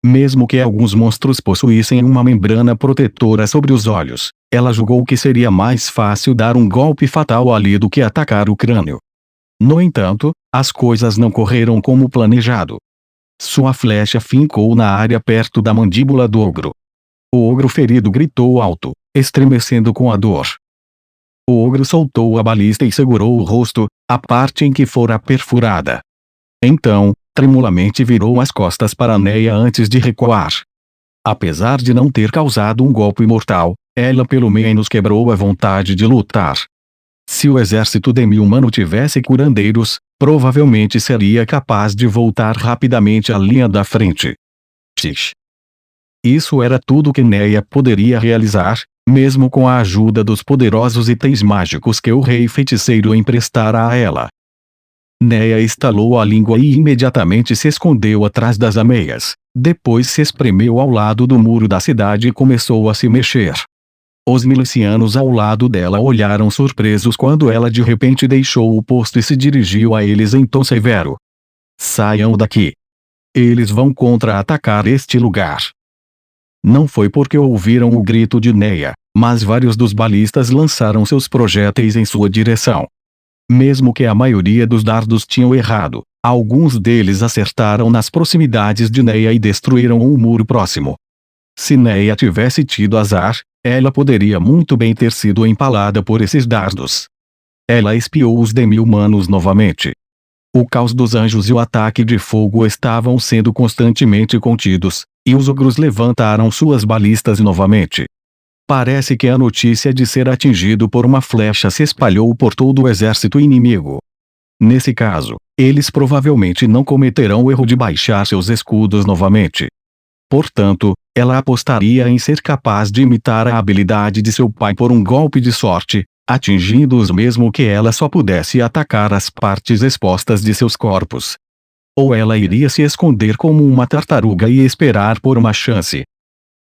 Mesmo que alguns monstros possuíssem uma membrana protetora sobre os olhos, ela julgou que seria mais fácil dar um golpe fatal ali do que atacar o crânio. No entanto, as coisas não correram como planejado. Sua flecha fincou na área perto da mandíbula do ogro. O ogro ferido gritou alto, estremecendo com a dor. O ogro soltou a balista e segurou o rosto, a parte em que fora perfurada. Então, tremulamente virou as costas para Neia antes de recuar. Apesar de não ter causado um golpe mortal, ela pelo menos quebrou a vontade de lutar. Se o exército demi-humano tivesse curandeiros, provavelmente seria capaz de voltar rapidamente à linha da frente. Tch. Isso era tudo que Neia poderia realizar, mesmo com a ajuda dos poderosos itens mágicos que o rei feiticeiro emprestara a ela. Neia estalou a língua e imediatamente se escondeu atrás das ameias. Depois se espremeu ao lado do muro da cidade e começou a se mexer. Os milicianos ao lado dela olharam surpresos quando ela de repente deixou o posto e se dirigiu a eles em tom severo. Saiam daqui. Eles vão contra-atacar este lugar. Não foi porque ouviram o grito de Neia, mas vários dos balistas lançaram seus projéteis em sua direção. Mesmo que a maioria dos dardos tinham errado, alguns deles acertaram nas proximidades de Neia e destruíram um muro próximo. Se Neia tivesse tido azar, ela poderia muito bem ter sido empalada por esses dardos. Ela espiou os demi-humanos novamente. O caos dos anjos e o ataque de fogo estavam sendo constantemente contidos, e os ogros levantaram suas balistas novamente. Parece que a notícia de ser atingido por uma flecha se espalhou por todo o exército inimigo. Nesse caso, eles provavelmente não cometerão o erro de baixar seus escudos novamente. Portanto, ela apostaria em ser capaz de imitar a habilidade de seu pai por um golpe de sorte, atingindo-os mesmo que ela só pudesse atacar as partes expostas de seus corpos. Ou ela iria se esconder como uma tartaruga e esperar por uma chance.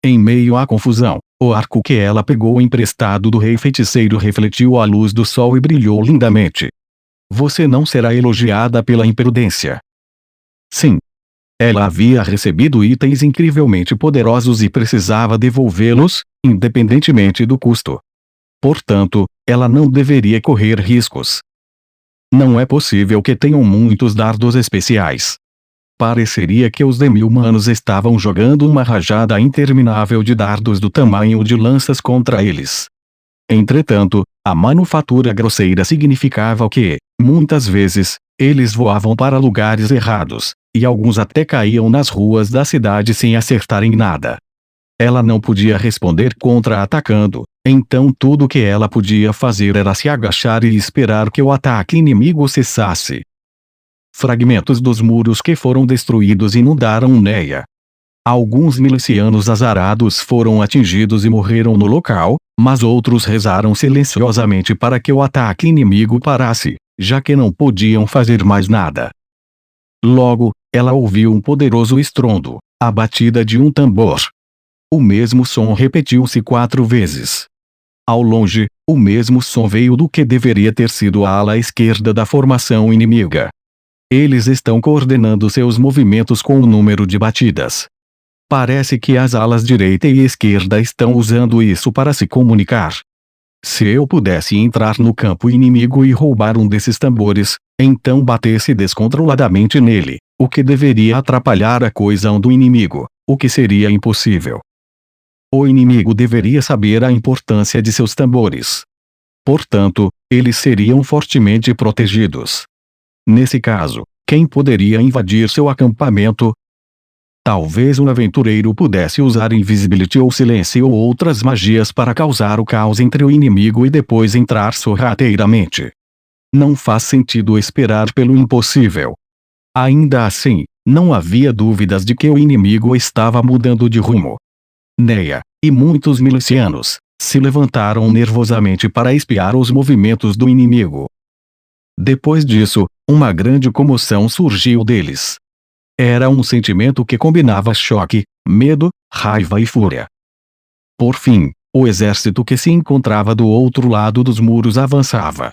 Em meio à confusão, o arco que ela pegou emprestado do rei feiticeiro refletiu a luz do sol e brilhou lindamente. Você não será elogiada pela imprudência. Sim. Ela havia recebido itens incrivelmente poderosos e precisava devolvê-los, independentemente do custo. Portanto, ela não deveria correr riscos. Não é possível que tenham muitos dardos especiais. Pareceria que os demi-humanos estavam jogando uma rajada interminável de dardos do tamanho de lanças contra eles. Entretanto, a manufatura grosseira significava que, muitas vezes, eles voavam para lugares errados, e alguns até caíam nas ruas da cidade sem acertarem nada. Ela não podia responder contra-atacando, então tudo o que ela podia fazer era se agachar e esperar que o ataque inimigo cessasse. Fragmentos dos muros que foram destruídos inundaram Neia. Alguns milicianos azarados foram atingidos e morreram no local, mas outros rezaram silenciosamente para que o ataque inimigo parasse, já que não podiam fazer mais nada. Logo, ela ouviu um poderoso estrondo, a batida de um tambor. O mesmo som repetiu-se 4 vezes. Ao longe, o mesmo som veio do que deveria ter sido a ala esquerda da formação inimiga. Eles estão coordenando seus movimentos com o número de batidas. Parece que as alas direita e esquerda estão usando isso para se comunicar. Se eu pudesse entrar no campo inimigo e roubar um desses tambores, então batesse descontroladamente nele, o que deveria atrapalhar a coesão do inimigo, o que seria impossível. O inimigo deveria saber a importância de seus tambores. Portanto, eles seriam fortemente protegidos. Nesse caso, quem poderia invadir seu acampamento? Talvez um aventureiro pudesse usar Invisibility ou Silêncio ou outras magias para causar o caos entre o inimigo e depois entrar sorrateiramente. Não faz sentido esperar pelo impossível. Ainda assim, não havia dúvidas de que o inimigo estava mudando de rumo. Neia, e muitos milicianos, se levantaram nervosamente para espiar os movimentos do inimigo. Depois disso, uma grande comoção surgiu deles. Era um sentimento que combinava choque, medo, raiva e fúria. Por fim, o exército que se encontrava do outro lado dos muros avançava.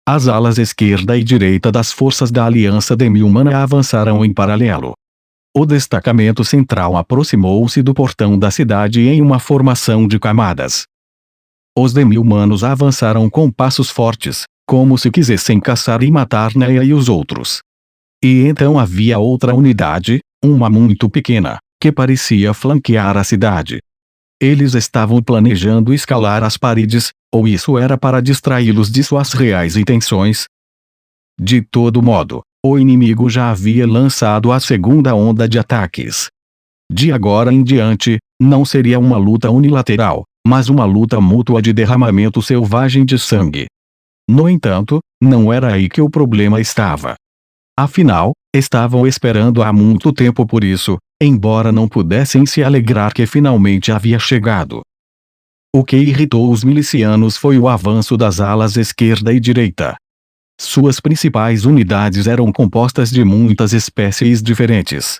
As alas esquerda e direita das forças da Aliança Demi-Humana avançaram em paralelo. O destacamento central aproximou-se do portão da cidade em uma formação de camadas. Os Demi-Humanos avançaram com passos fortes, como se quisessem caçar e matar Neia e os outros. E então havia outra unidade, uma muito pequena, que parecia flanquear a cidade. Eles estavam planejando escalar as paredes, ou isso era para distraí-los de suas reais intenções? De todo modo, o inimigo já havia lançado a segunda onda de ataques. De agora em diante, não seria uma luta unilateral, mas uma luta mútua de derramamento selvagem de sangue. No entanto, não era aí que o problema estava. Afinal, estavam esperando há muito tempo por isso, embora não pudessem se alegrar que finalmente havia chegado. O que irritou os milicianos foi o avanço das alas esquerda e direita. Suas principais unidades eram compostas de muitas espécies diferentes.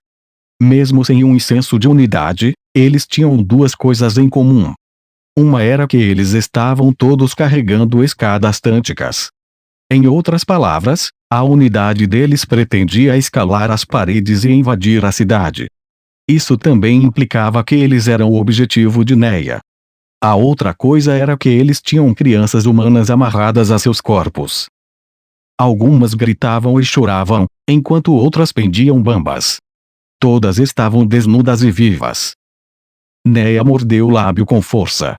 Mesmo sem um senso de unidade, eles tinham duas coisas em comum. Uma era que eles estavam todos carregando escadas tânticas. Em outras palavras, a unidade deles pretendia escalar as paredes e invadir a cidade. Isso também implicava que eles eram o objetivo de Neia. A outra coisa era que eles tinham crianças humanas amarradas a seus corpos. Algumas gritavam e choravam, enquanto outras pendiam bambas. Todas estavam desnudas e vivas. Neia mordeu o lábio com força.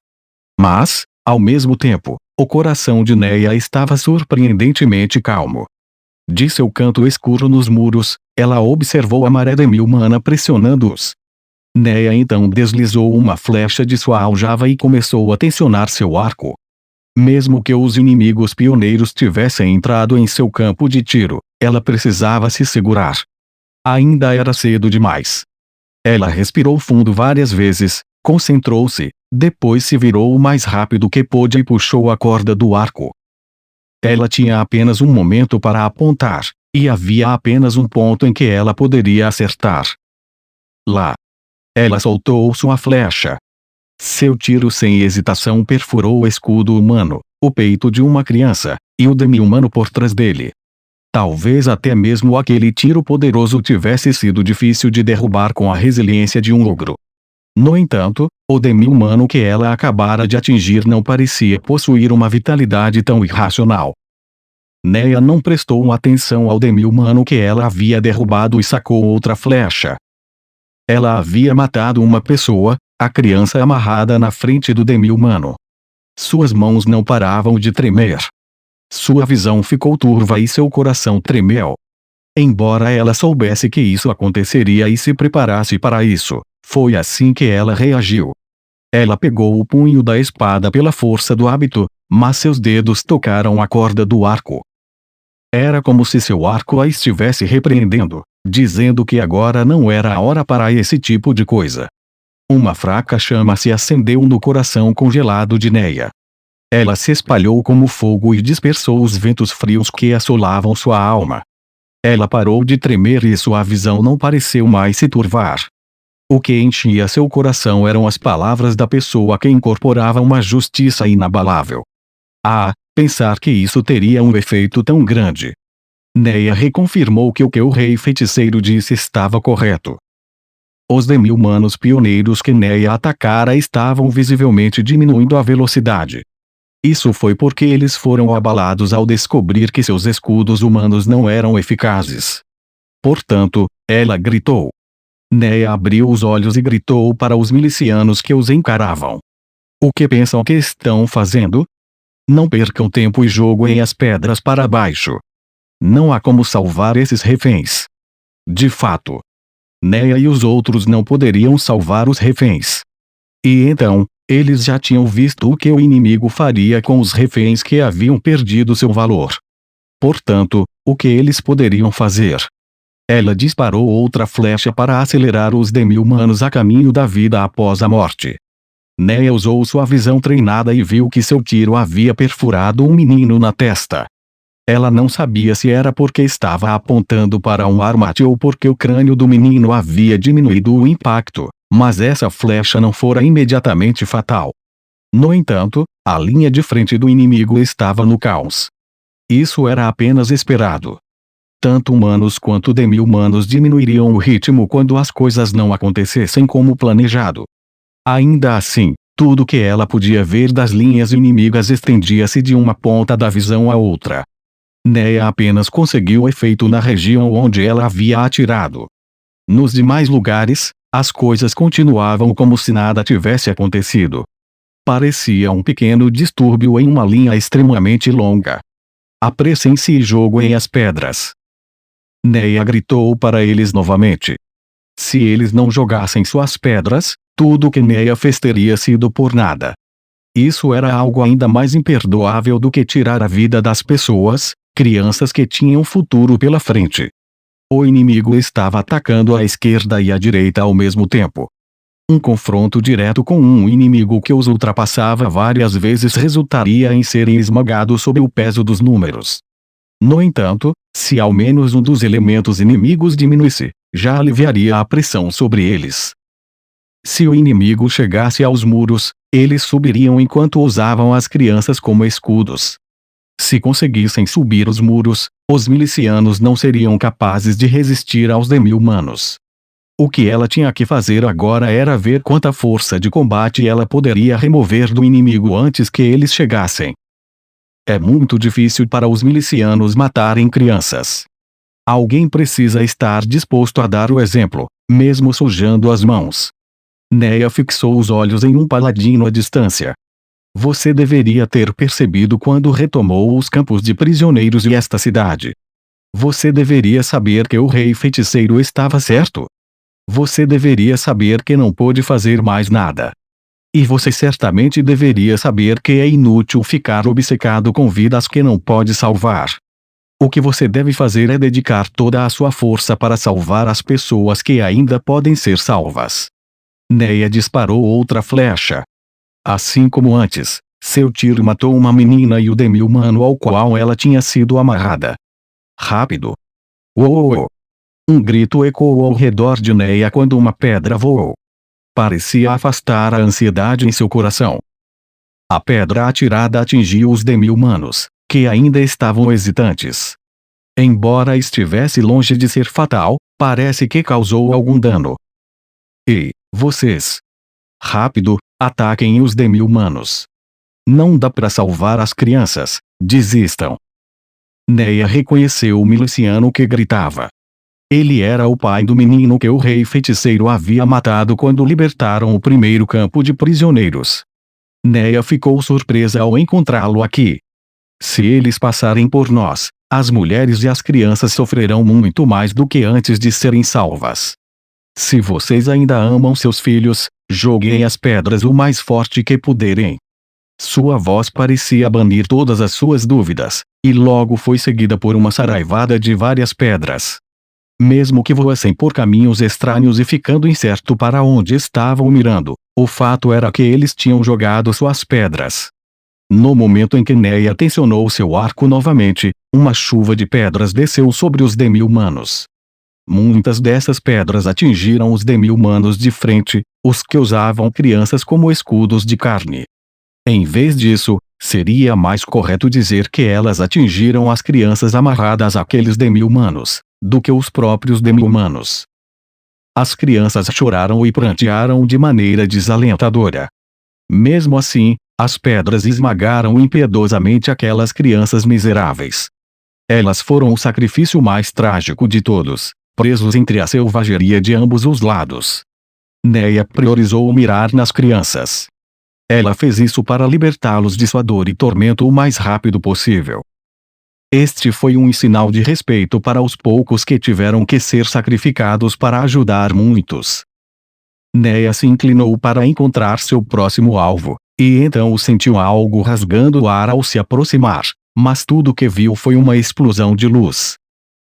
Mas, ao mesmo tempo, o coração de Neia estava surpreendentemente calmo. De seu canto escuro nos muros, ela observou a maré Demi-Humana pressionando-os. Neia então deslizou uma flecha de sua aljava e começou a tensionar seu arco. Mesmo que os inimigos pioneiros tivessem entrado em seu campo de tiro, ela precisava se segurar. Ainda era cedo demais. Ela respirou fundo várias vezes, concentrou-se, depois se virou o mais rápido que pôde e puxou a corda do arco. Ela tinha apenas um momento para apontar, e havia apenas um ponto em que ela poderia acertar. Lá. Ela soltou sua flecha. Seu tiro sem hesitação perfurou o escudo humano, o peito de uma criança, e o Demi-Humano por trás dele. Talvez até mesmo aquele tiro poderoso tivesse sido difícil de derrubar com a resiliência de um ogro. No entanto, o Demi-Humano que ela acabara de atingir não parecia possuir uma vitalidade tão irracional. Neia não prestou atenção ao Demi-Humano que ela havia derrubado e sacou outra flecha. Ela havia matado uma pessoa, a criança amarrada na frente do Demi-Humano. Suas mãos não paravam de tremer. Sua visão ficou turva e seu coração tremeu. Embora ela soubesse que isso aconteceria e se preparasse para isso, foi assim que ela reagiu. Ela pegou o punho da espada pela força do hábito, mas seus dedos tocaram a corda do arco. Era como se seu arco a estivesse repreendendo, dizendo que agora não era a hora para esse tipo de coisa. Uma fraca chama se acendeu no coração congelado de Neia. Ela se espalhou como fogo e dispersou os ventos frios que assolavam sua alma. Ela parou de tremer e sua visão não pareceu mais se turvar. O que enchia seu coração eram as palavras da pessoa que incorporava uma justiça inabalável. Ah, pensar que isso teria um efeito tão grande. Neia reconfirmou que o que o rei feiticeiro disse estava correto. Os Demi-Humanos pioneiros que Neia atacara estavam visivelmente diminuindo a velocidade. Isso foi porque eles foram abalados ao descobrir que seus escudos humanos não eram eficazes. Portanto, ela gritou. Neia abriu os olhos e gritou para os milicianos que os encaravam. O que pensam que estão fazendo? Não percam tempo e joguem as pedras para baixo. Não há como salvar esses reféns. De fato, Neia e os outros não poderiam salvar os reféns. E então, eles já tinham visto o que o inimigo faria com os reféns que haviam perdido seu valor. Portanto, o que eles poderiam fazer? Ela disparou outra flecha para acelerar os Demi-Humanos a caminho da vida após a morte. Neia usou sua visão treinada e viu que seu tiro havia perfurado um menino na testa. Ela não sabia se era porque estava apontando para um armate ou porque o crânio do menino havia diminuído o impacto, mas essa flecha não fora imediatamente fatal. No entanto, a linha de frente do inimigo estava no caos. Isso era apenas esperado. Tanto humanos quanto demi-humanos diminuiriam o ritmo quando as coisas não acontecessem como planejado. Ainda assim, tudo que ela podia ver das linhas inimigas estendia-se de uma ponta da visão à outra. Neia apenas conseguiu efeito na região onde ela havia atirado. Nos demais lugares, as coisas continuavam como se nada tivesse acontecido. Parecia um pequeno distúrbio em uma linha extremamente longa. Apressem-se e joguem as pedras. Neia gritou para eles novamente. Se eles não jogassem suas pedras, tudo o que Neia fez teria sido por nada. Isso era algo ainda mais imperdoável do que tirar a vida das pessoas, crianças que tinham futuro pela frente. O inimigo estava atacando à esquerda e à direita ao mesmo tempo. Um confronto direto com um inimigo que os ultrapassava várias vezes resultaria em serem esmagados sob o peso dos números. No entanto, se ao menos um dos elementos inimigos diminuísse, já aliviaria a pressão sobre eles. Se o inimigo chegasse aos muros, eles subiriam enquanto usavam as crianças como escudos. Se conseguissem subir os muros, os milicianos não seriam capazes de resistir aos demi-humanos. O que ela tinha que fazer agora era ver quanta força de combate ela poderia remover do inimigo antes que eles chegassem. É muito difícil para os milicianos matarem crianças. Alguém precisa estar disposto a dar o exemplo, mesmo sujando as mãos. Neia fixou os olhos em um paladino à distância. Você deveria ter percebido quando retomou os campos de prisioneiros e esta cidade. Você deveria saber que o rei feiticeiro estava certo. Você deveria saber que não pôde fazer mais nada. E você certamente deveria saber que é inútil ficar obcecado com vidas que não pode salvar. O que você deve fazer é dedicar toda a sua força para salvar as pessoas que ainda podem ser salvas. Neia disparou outra flecha. Assim como antes, seu tiro matou uma menina e o demi-humano ao qual ela tinha sido amarrada. Rápido! Uou! Um grito ecoou ao redor de Neia quando uma pedra voou. Parecia afastar a ansiedade em seu coração. A pedra atirada atingiu os demi-humanos, que ainda estavam hesitantes. Embora estivesse longe de ser fatal, parece que causou algum dano. Ei, vocês! Rápido, ataquem os demi-humanos. Não dá para salvar as crianças, desistam. Neia reconheceu o miliciano que gritava. Ele era o pai do menino que o rei feiticeiro havia matado quando libertaram o primeiro campo de prisioneiros. Neia ficou surpresa ao encontrá-lo aqui. Se eles passarem por nós, as mulheres e as crianças sofrerão muito mais do que antes de serem salvas. Se vocês ainda amam seus filhos, joguem as pedras o mais forte que puderem. Sua voz parecia banir todas as suas dúvidas, e logo foi seguida por uma saraivada de várias pedras. Mesmo que voassem por caminhos estranhos e ficando incerto para onde estavam mirando, o fato era que eles tinham jogado suas pedras. No momento em que Neia tensionou seu arco novamente, uma chuva de pedras desceu sobre os demi-humanos. Muitas dessas pedras atingiram os demi-humanos de frente, os que usavam crianças como escudos de carne. Em vez disso, seria mais correto dizer que elas atingiram as crianças amarradas àqueles demi-humanos, do que os próprios demi-humanos. As crianças choraram e prantearam de maneira desalentadora. Mesmo assim, as pedras esmagaram impiedosamente aquelas crianças miseráveis. Elas foram o sacrifício mais trágico de todos, presos entre a selvageria de ambos os lados. Neia priorizou mirar nas crianças. Ela fez isso para libertá-los de sua dor e tormento o mais rápido possível. Este foi um sinal de respeito para os poucos que tiveram que ser sacrificados para ajudar muitos. Neia se inclinou para encontrar seu próximo alvo, e então sentiu algo rasgando o ar ao se aproximar, mas tudo que viu foi uma explosão de luz.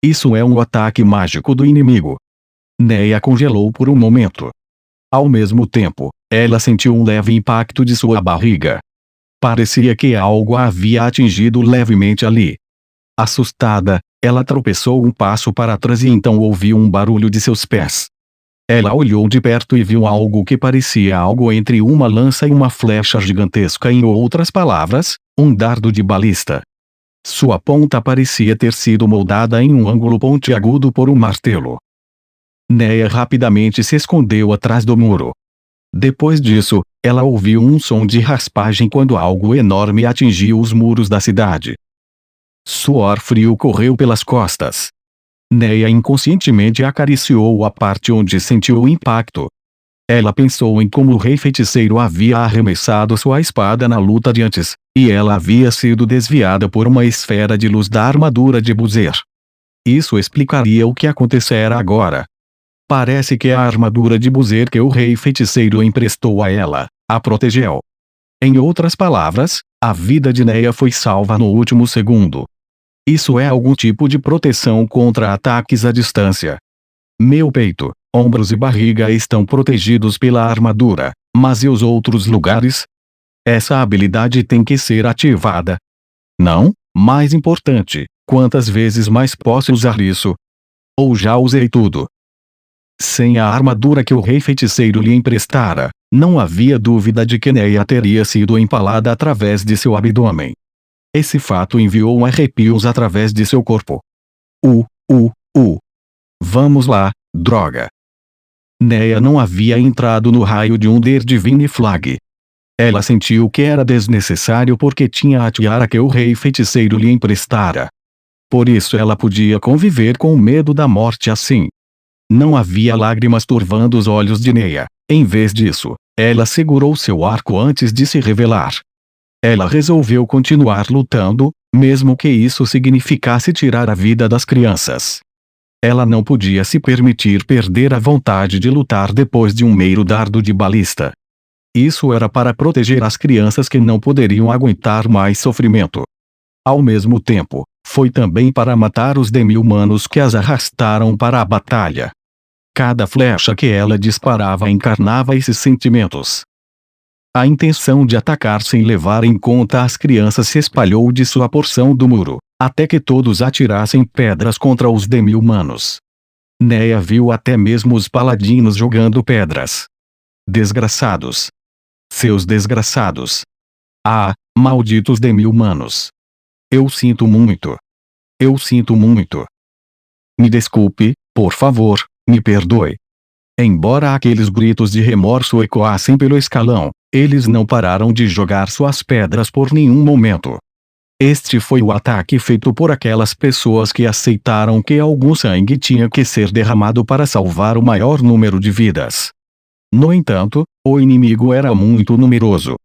Isso é um ataque mágico do inimigo. Neia congelou por um momento. Ao mesmo tempo, ela sentiu um leve impacto de sua barriga. Parecia que algo a havia atingido levemente ali. Assustada, ela tropeçou um passo para trás e então ouviu um barulho de seus pés. Ela olhou de perto e viu algo que parecia algo entre uma lança e uma flecha gigantesca, em outras palavras, um dardo de balista. Sua ponta parecia ter sido moldada em um ângulo pontiagudo por um martelo. Neia rapidamente se escondeu atrás do muro. Depois disso, ela ouviu um som de raspagem quando algo enorme atingiu os muros da cidade. Suor frio correu pelas costas. Neia inconscientemente acariciou a parte onde sentiu o impacto. Ela pensou em como o rei feiticeiro havia arremessado sua espada na luta de antes, e ela havia sido desviada por uma esfera de luz da armadura de Buzer. Isso explicaria o que acontecera agora. Parece que a armadura de Buzer que o rei feiticeiro emprestou a ela, a protegeu. Em outras palavras, a vida de Neia foi salva no último segundo. Isso é algum tipo de proteção contra ataques à distância. Meu peito, ombros e barriga estão protegidos pela armadura, mas e os outros lugares? Essa habilidade tem que ser ativada. Não, mais importante, quantas vezes mais posso usar isso? Ou já usei tudo? Sem a armadura que o rei feiticeiro lhe emprestara, não havia dúvida de que Neia teria sido empalada através de seu abdômen. Esse fato enviou arrepios através de seu corpo. Vamos lá, droga. Neia não havia entrado no raio de um Divine Flag. Ela sentiu que era desnecessário porque tinha a tiara que o rei feiticeiro lhe emprestara. Por isso ela podia conviver com o medo da morte assim. Não havia lágrimas turvando os olhos de Neia. Em vez disso, ela segurou seu arco antes de se revelar. Ela resolveu continuar lutando, mesmo que isso significasse tirar a vida das crianças. Ela não podia se permitir perder a vontade de lutar depois de um mero dardo de balista. Isso era para proteger as crianças que não poderiam aguentar mais sofrimento. Ao mesmo tempo, foi também para matar os demi-humanos que as arrastaram para a batalha. Cada flecha que ela disparava encarnava esses sentimentos. A intenção de atacar sem levar em conta as crianças se espalhou de sua porção do muro, até que todos atirassem pedras contra os demi-humanos. Neia viu até mesmo os paladinos jogando pedras. Desgraçados. Seus desgraçados. Ah, malditos demi-humanos. Eu sinto muito. Eu sinto muito. Me desculpe, por favor, me perdoe. Embora aqueles gritos de remorso ecoassem pelo escalão, eles não pararam de jogar suas pedras por nenhum momento. Este foi o ataque feito por aquelas pessoas que aceitaram que algum sangue tinha que ser derramado para salvar o maior número de vidas. No entanto, o inimigo era muito numeroso.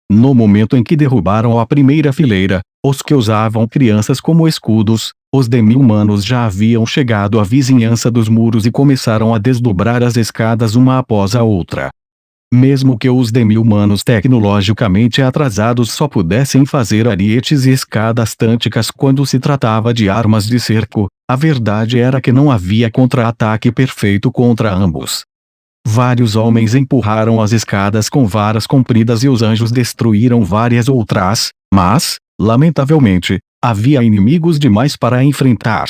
No momento em que derrubaram a primeira fileira, os que usavam crianças como escudos, os demi-humanos já haviam chegado à vizinhança dos muros e começaram a desdobrar as escadas uma após a outra. Mesmo que os demi-humanos tecnologicamente atrasados só pudessem fazer arietes e escadas tânticas quando se tratava de armas de cerco, a verdade era que não havia contra-ataque perfeito contra ambos. Vários homens empurraram as escadas com varas compridas e os anjos destruíram várias outras, mas, lamentavelmente, havia inimigos demais para enfrentar.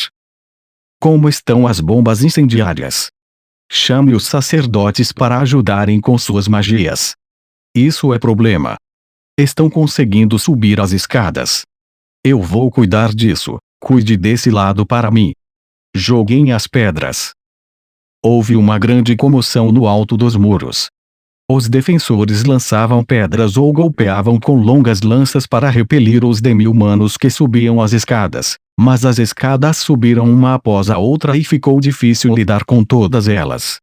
Como estão as bombas incendiárias? Chame os sacerdotes para ajudarem com suas magias. Isso é problema. Estão conseguindo subir as escadas. Eu vou cuidar disso. Cuide desse lado para mim. Joguem as pedras. Houve uma grande comoção no alto dos muros. Os defensores lançavam pedras ou golpeavam com longas lanças para repelir os demi-humanos que subiam as escadas, mas as escadas subiram uma após a outra e ficou difícil lidar com todas elas.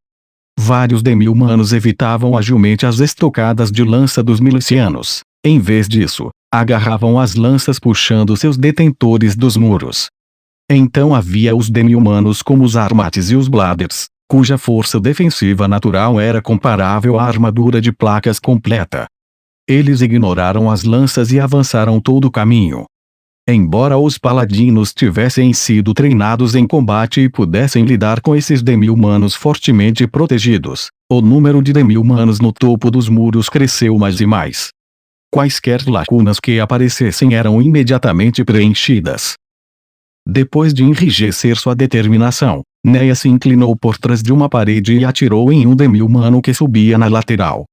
Vários demi-humanos evitavam agilmente as estocadas de lança dos milicianos. Em vez disso, agarravam as lanças puxando seus detentores dos muros. Então havia os demi-humanos como os armates e os bladers, cuja força defensiva natural era comparável à armadura de placas completa. Eles ignoraram as lanças e avançaram todo o caminho. Embora os paladinos tivessem sido treinados em combate e pudessem lidar com esses demi-humanos fortemente protegidos, o número de demi-humanos no topo dos muros cresceu mais e mais. Quaisquer lacunas que aparecessem eram imediatamente preenchidas. Depois de enrijecer sua determinação, Neia se inclinou por trás de uma parede e atirou em um demi-humano que subia na lateral.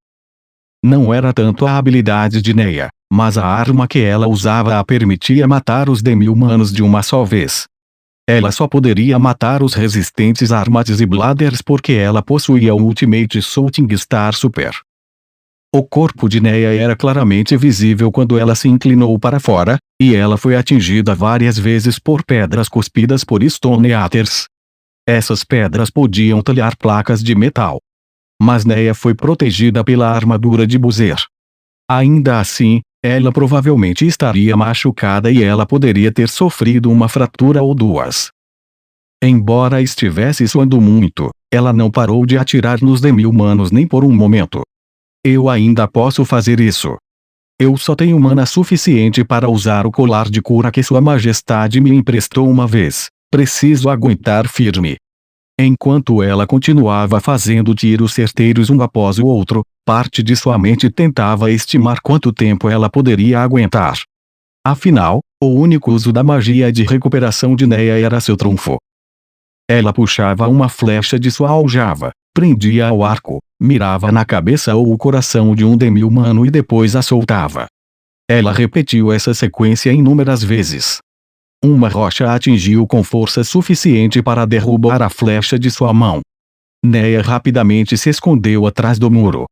Não era tanto a habilidade de Neia, mas a arma que ela usava a permitia matar os demi-humanos de uma só vez. Ela só poderia matar os resistentes armados e Bladers porque ela possuía o Ultimate Shooting Star Super. O corpo de Neia era claramente visível quando ela se inclinou para fora, e ela foi atingida várias vezes por pedras cuspidas por Stone Eaters. Essas pedras podiam talhar placas de metal. Mas Neia foi protegida pela armadura de Buzer. Ainda assim, ela provavelmente estaria machucada e ela poderia ter sofrido uma fratura ou duas. Embora estivesse suando muito, ela não parou de atirar nos demi-humanos nem por um momento. Eu ainda posso fazer isso. Eu só tenho mana suficiente para usar o colar de cura que Sua Majestade me emprestou uma vez. Preciso aguentar firme. Enquanto ela continuava fazendo tiros certeiros um após o outro, parte de sua mente tentava estimar quanto tempo ela poderia aguentar. Afinal, o único uso da magia de recuperação de Neia era seu trunfo. Ela puxava uma flecha de sua aljava, prendia ao arco, mirava na cabeça ou o coração de um demi-humano e depois a soltava. Ela repetiu essa sequência inúmeras vezes. Uma rocha a atingiu com força suficiente para derrubar a flecha de sua mão. Neia rapidamente se escondeu atrás do muro.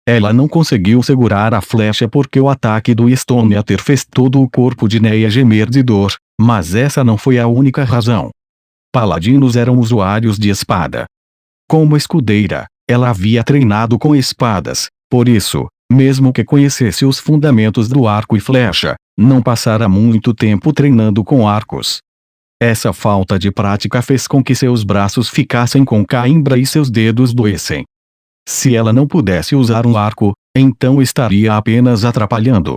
Ela não conseguiu segurar a flecha porque o ataque do Stone Eater fez todo o corpo de Neia gemer de dor, mas essa não foi a única razão. Paladinos eram usuários de espada. Como escudeira, ela havia treinado com espadas, por isso, mesmo que conhecesse os fundamentos do arco e flecha, não passara muito tempo treinando com arcos. Essa falta de prática fez com que seus braços ficassem com cãibra e seus dedos doessem. Se ela não pudesse usar um arco, então estaria apenas atrapalhando.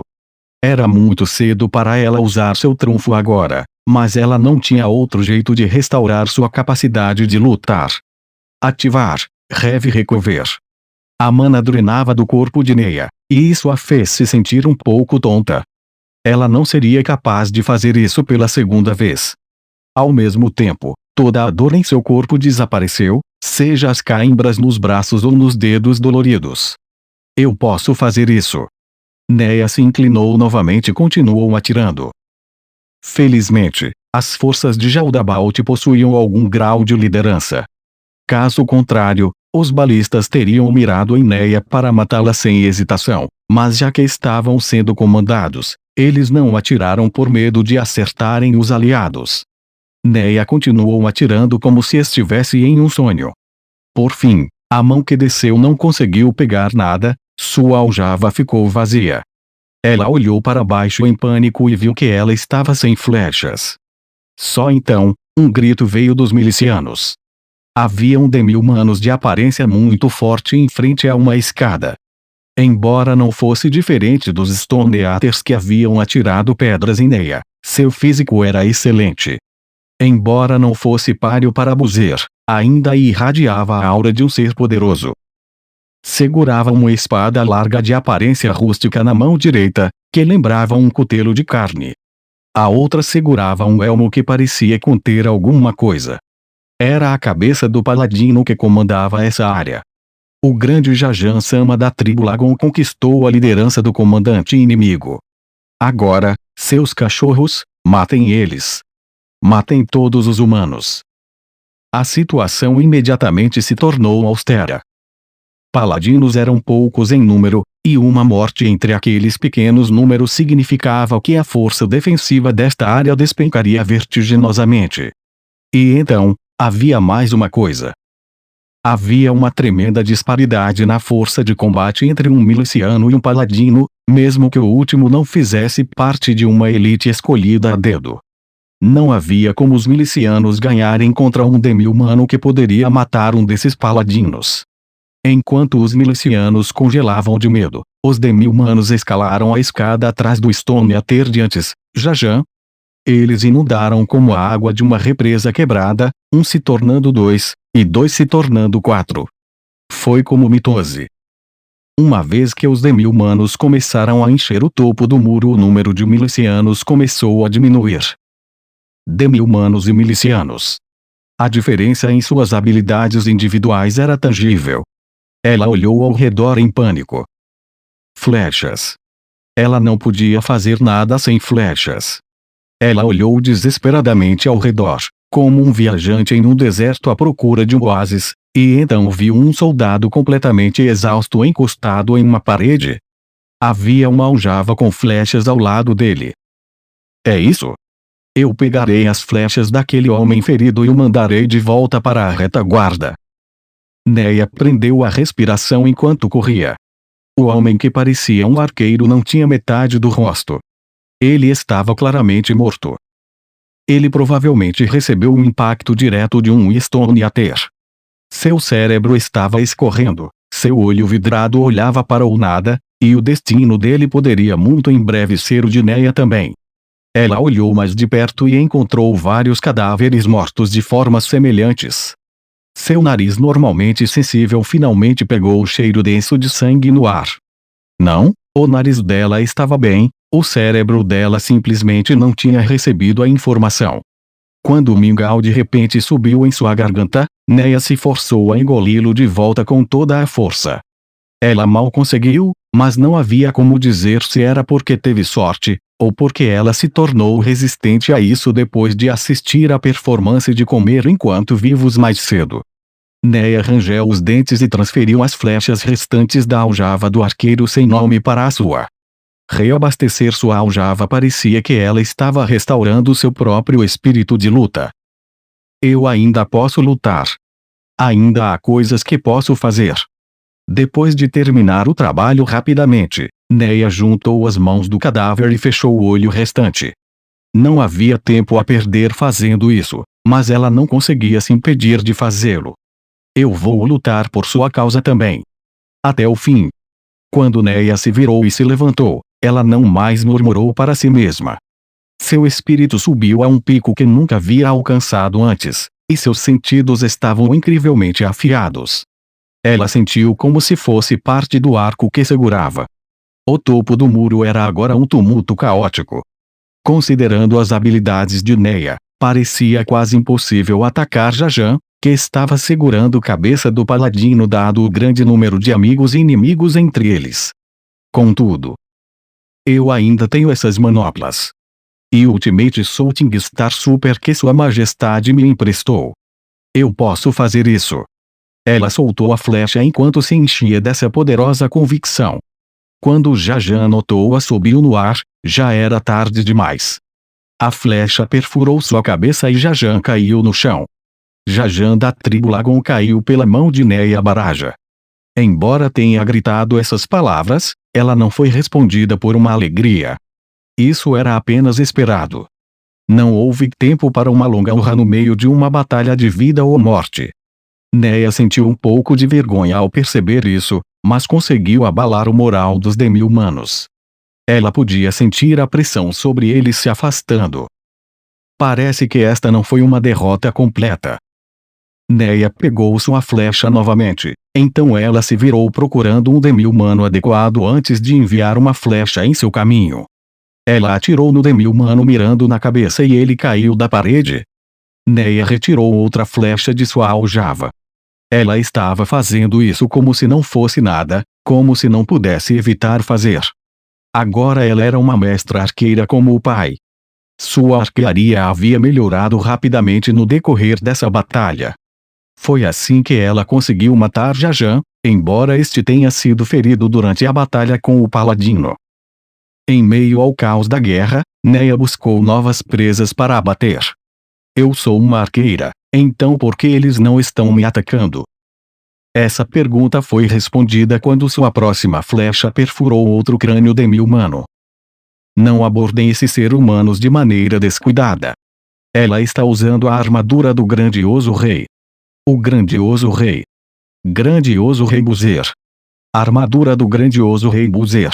Era muito cedo para ela usar seu trunfo agora, mas ela não tinha outro jeito de restaurar sua capacidade de lutar. Ativar, Heavy Recover. A mana drenava do corpo de Neia, e isso a fez se sentir um pouco tonta. Ela não seria capaz de fazer isso pela segunda vez. Ao mesmo tempo, toda a dor em seu corpo desapareceu, seja as cãibras nos braços ou nos dedos doloridos. Eu posso fazer isso. Neia se inclinou novamente e continuou atirando. Felizmente, as forças de Jaldabaoth possuíam algum grau de liderança. Caso contrário, os balistas teriam mirado em Neia para matá-la sem hesitação, mas já que estavam sendo comandados, eles não atiraram por medo de acertarem os aliados. Neia continuou atirando como se estivesse em um sonho. Por fim, a mão que desceu não conseguiu pegar nada, sua aljava ficou vazia. Ela olhou para baixo em pânico e viu que ela estava sem flechas. Só então, um grito veio dos milicianos. Haviam demi-humanos de aparência muito forte em frente a uma escada. Embora não fosse diferente dos Stone Eaters que haviam atirado pedras em Neia, seu físico era excelente. Embora não fosse páreo para Buzer, ainda irradiava a aura de um ser poderoso. Segurava uma espada larga de aparência rústica na mão direita, que lembrava um cutelo de carne. A outra segurava um elmo que parecia conter alguma coisa. Era a cabeça do paladino que comandava essa área. O grande Jajan Sama da tribo Lagon conquistou a liderança do comandante inimigo. Agora, seus cachorros, matem eles. Matem todos os humanos. A situação imediatamente se tornou austera. Paladinos eram poucos em número, e uma morte entre aqueles pequenos números significava que a força defensiva desta área despencaria vertiginosamente. E então, havia mais uma coisa. Havia uma tremenda disparidade na força de combate entre um miliciano e um paladino, mesmo que o último não fizesse parte de uma elite escolhida a dedo. Não havia como os milicianos ganharem contra um demi-humano que poderia matar um desses paladinos. Enquanto os milicianos congelavam de medo, os demi-humanos escalaram a escada atrás do Stone Eater de antes, Jajan. Eles inundaram como a água de uma represa quebrada, um se tornando dois, e dois se tornando quatro. Foi como mitose. Uma vez que os demi-humanos começaram a encher o topo do muro, o número de milicianos começou a diminuir. Demi-humanos e milicianos. A diferença em suas habilidades individuais era tangível. Ela olhou ao redor em pânico. Flechas. Ela não podia fazer nada sem flechas. Ela olhou desesperadamente ao redor, como um viajante em um deserto à procura de um oásis, e então viu um soldado completamente exausto encostado em uma parede. Havia uma aljava com flechas ao lado dele. É isso? Eu pegarei as flechas daquele homem ferido e o mandarei de volta para a retaguarda. Neia prendeu a respiração enquanto corria. O homem que parecia um arqueiro não tinha metade do rosto. Ele estava claramente morto. Ele provavelmente recebeu um impacto direto de um Stone Eater. Seu cérebro estava escorrendo, seu olho vidrado olhava para o nada, e o destino dele poderia muito em breve ser o de Neia também. Ela olhou mais de perto e encontrou vários cadáveres mortos de formas semelhantes. Seu nariz normalmente sensível finalmente pegou o cheiro denso de sangue no ar. Não, o nariz dela estava bem, o cérebro dela simplesmente não tinha recebido a informação. Quando o mingau de repente subiu em sua garganta, Neia se forçou a engoli-lo de volta com toda a força. Ela mal conseguiu, mas não havia como dizer se era porque teve sorte, ou porque ela se tornou resistente a isso depois de assistir à performance de comer enquanto vivos mais cedo. Neia rangeu os dentes e transferiu as flechas restantes da aljava do arqueiro sem nome para a sua. Reabastecer sua aljava parecia que ela estava restaurando seu próprio espírito de luta. Eu ainda posso lutar. Ainda há coisas que posso fazer. Depois de terminar o trabalho rapidamente, Neia juntou as mãos do cadáver e fechou o olho restante. Não havia tempo a perder fazendo isso, mas ela não conseguia se impedir de fazê-lo. Eu vou lutar por sua causa também. Até o fim. Quando Neia se virou e se levantou, ela não mais murmurou para si mesma. Seu espírito subiu a um pico que nunca havia alcançado antes, e seus sentidos estavam incrivelmente afiados. Ela sentiu como se fosse parte do arco que segurava. O topo do muro era agora um tumulto caótico. Considerando as habilidades de Neia, parecia quase impossível atacar Jajan, que estava segurando a cabeça do paladino dado o grande número de amigos e inimigos entre eles. Contudo, eu ainda tenho essas manoplas. E o Ultimate Shooting Star Super que Sua Majestade me emprestou. Eu posso fazer isso. Ela soltou a flecha enquanto se enchia dessa poderosa convicção. Quando Jajan notou-a subiu no ar, já era tarde demais. A flecha perfurou sua cabeça e Jajan caiu no chão. Jajan da tribo Lagon caiu pela mão de Neia Baraja. Embora tenha gritado essas palavras, ela não foi respondida por uma alegria. Isso era apenas esperado. Não houve tempo para uma longa urra no meio de uma batalha de vida ou morte. Neia sentiu um pouco de vergonha ao perceber isso, mas conseguiu abalar o moral dos demi-humanos. Ela podia sentir a pressão sobre eles se afastando. Parece que esta não foi uma derrota completa. Neia pegou sua flecha novamente, então ela se virou procurando um demi-humano adequado antes de enviar uma flecha em seu caminho. Ela atirou no demi-humano mirando na cabeça e ele caiu da parede. Neia retirou outra flecha de sua aljava. Ela estava fazendo isso como se não fosse nada, como se não pudesse evitar fazer. Agora ela era uma mestra arqueira como o pai. Sua arquearia havia melhorado rapidamente no decorrer dessa batalha. Foi assim que ela conseguiu matar Jajan, embora este tenha sido ferido durante a batalha com o paladino. Em meio ao caos da guerra, Neia buscou novas presas para abater. Eu sou uma arqueira, então por que eles não estão me atacando? Essa pergunta foi respondida quando sua próxima flecha perfurou outro crânio demi-humano. Não abordem esses seres humanos de maneira descuidada. Ela está usando a armadura do grandioso rei. O grandioso rei. Grandioso rei Buzer. Armadura do grandioso rei Buzer.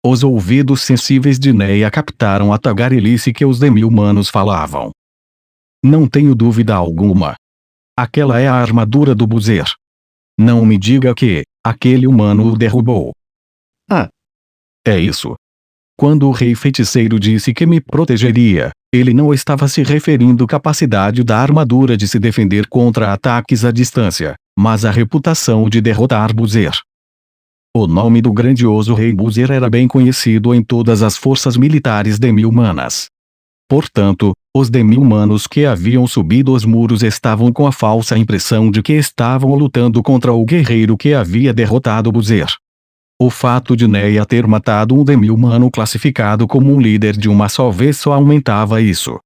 Os ouvidos sensíveis de Neia captaram a tagarelice que os demi-humanos falavam. Não tenho dúvida alguma. Aquela é a armadura do Buzer. Não me diga que aquele humano o derrubou. Ah! É isso. Quando o rei feiticeiro disse que me protegeria, Ele não estava se referindo à capacidade da armadura de se defender contra ataques à distância, mas à reputação de derrotar Buzer. O nome do grandioso rei Buzer era bem conhecido em todas as forças militares demi-humanas. Portanto, os demi-humanos que haviam subido os muros estavam com a falsa impressão de que estavam lutando contra o guerreiro que havia derrotado Buzer. O fato de Neia ter matado um demi-humano classificado como um líder de uma só vez só aumentava isso.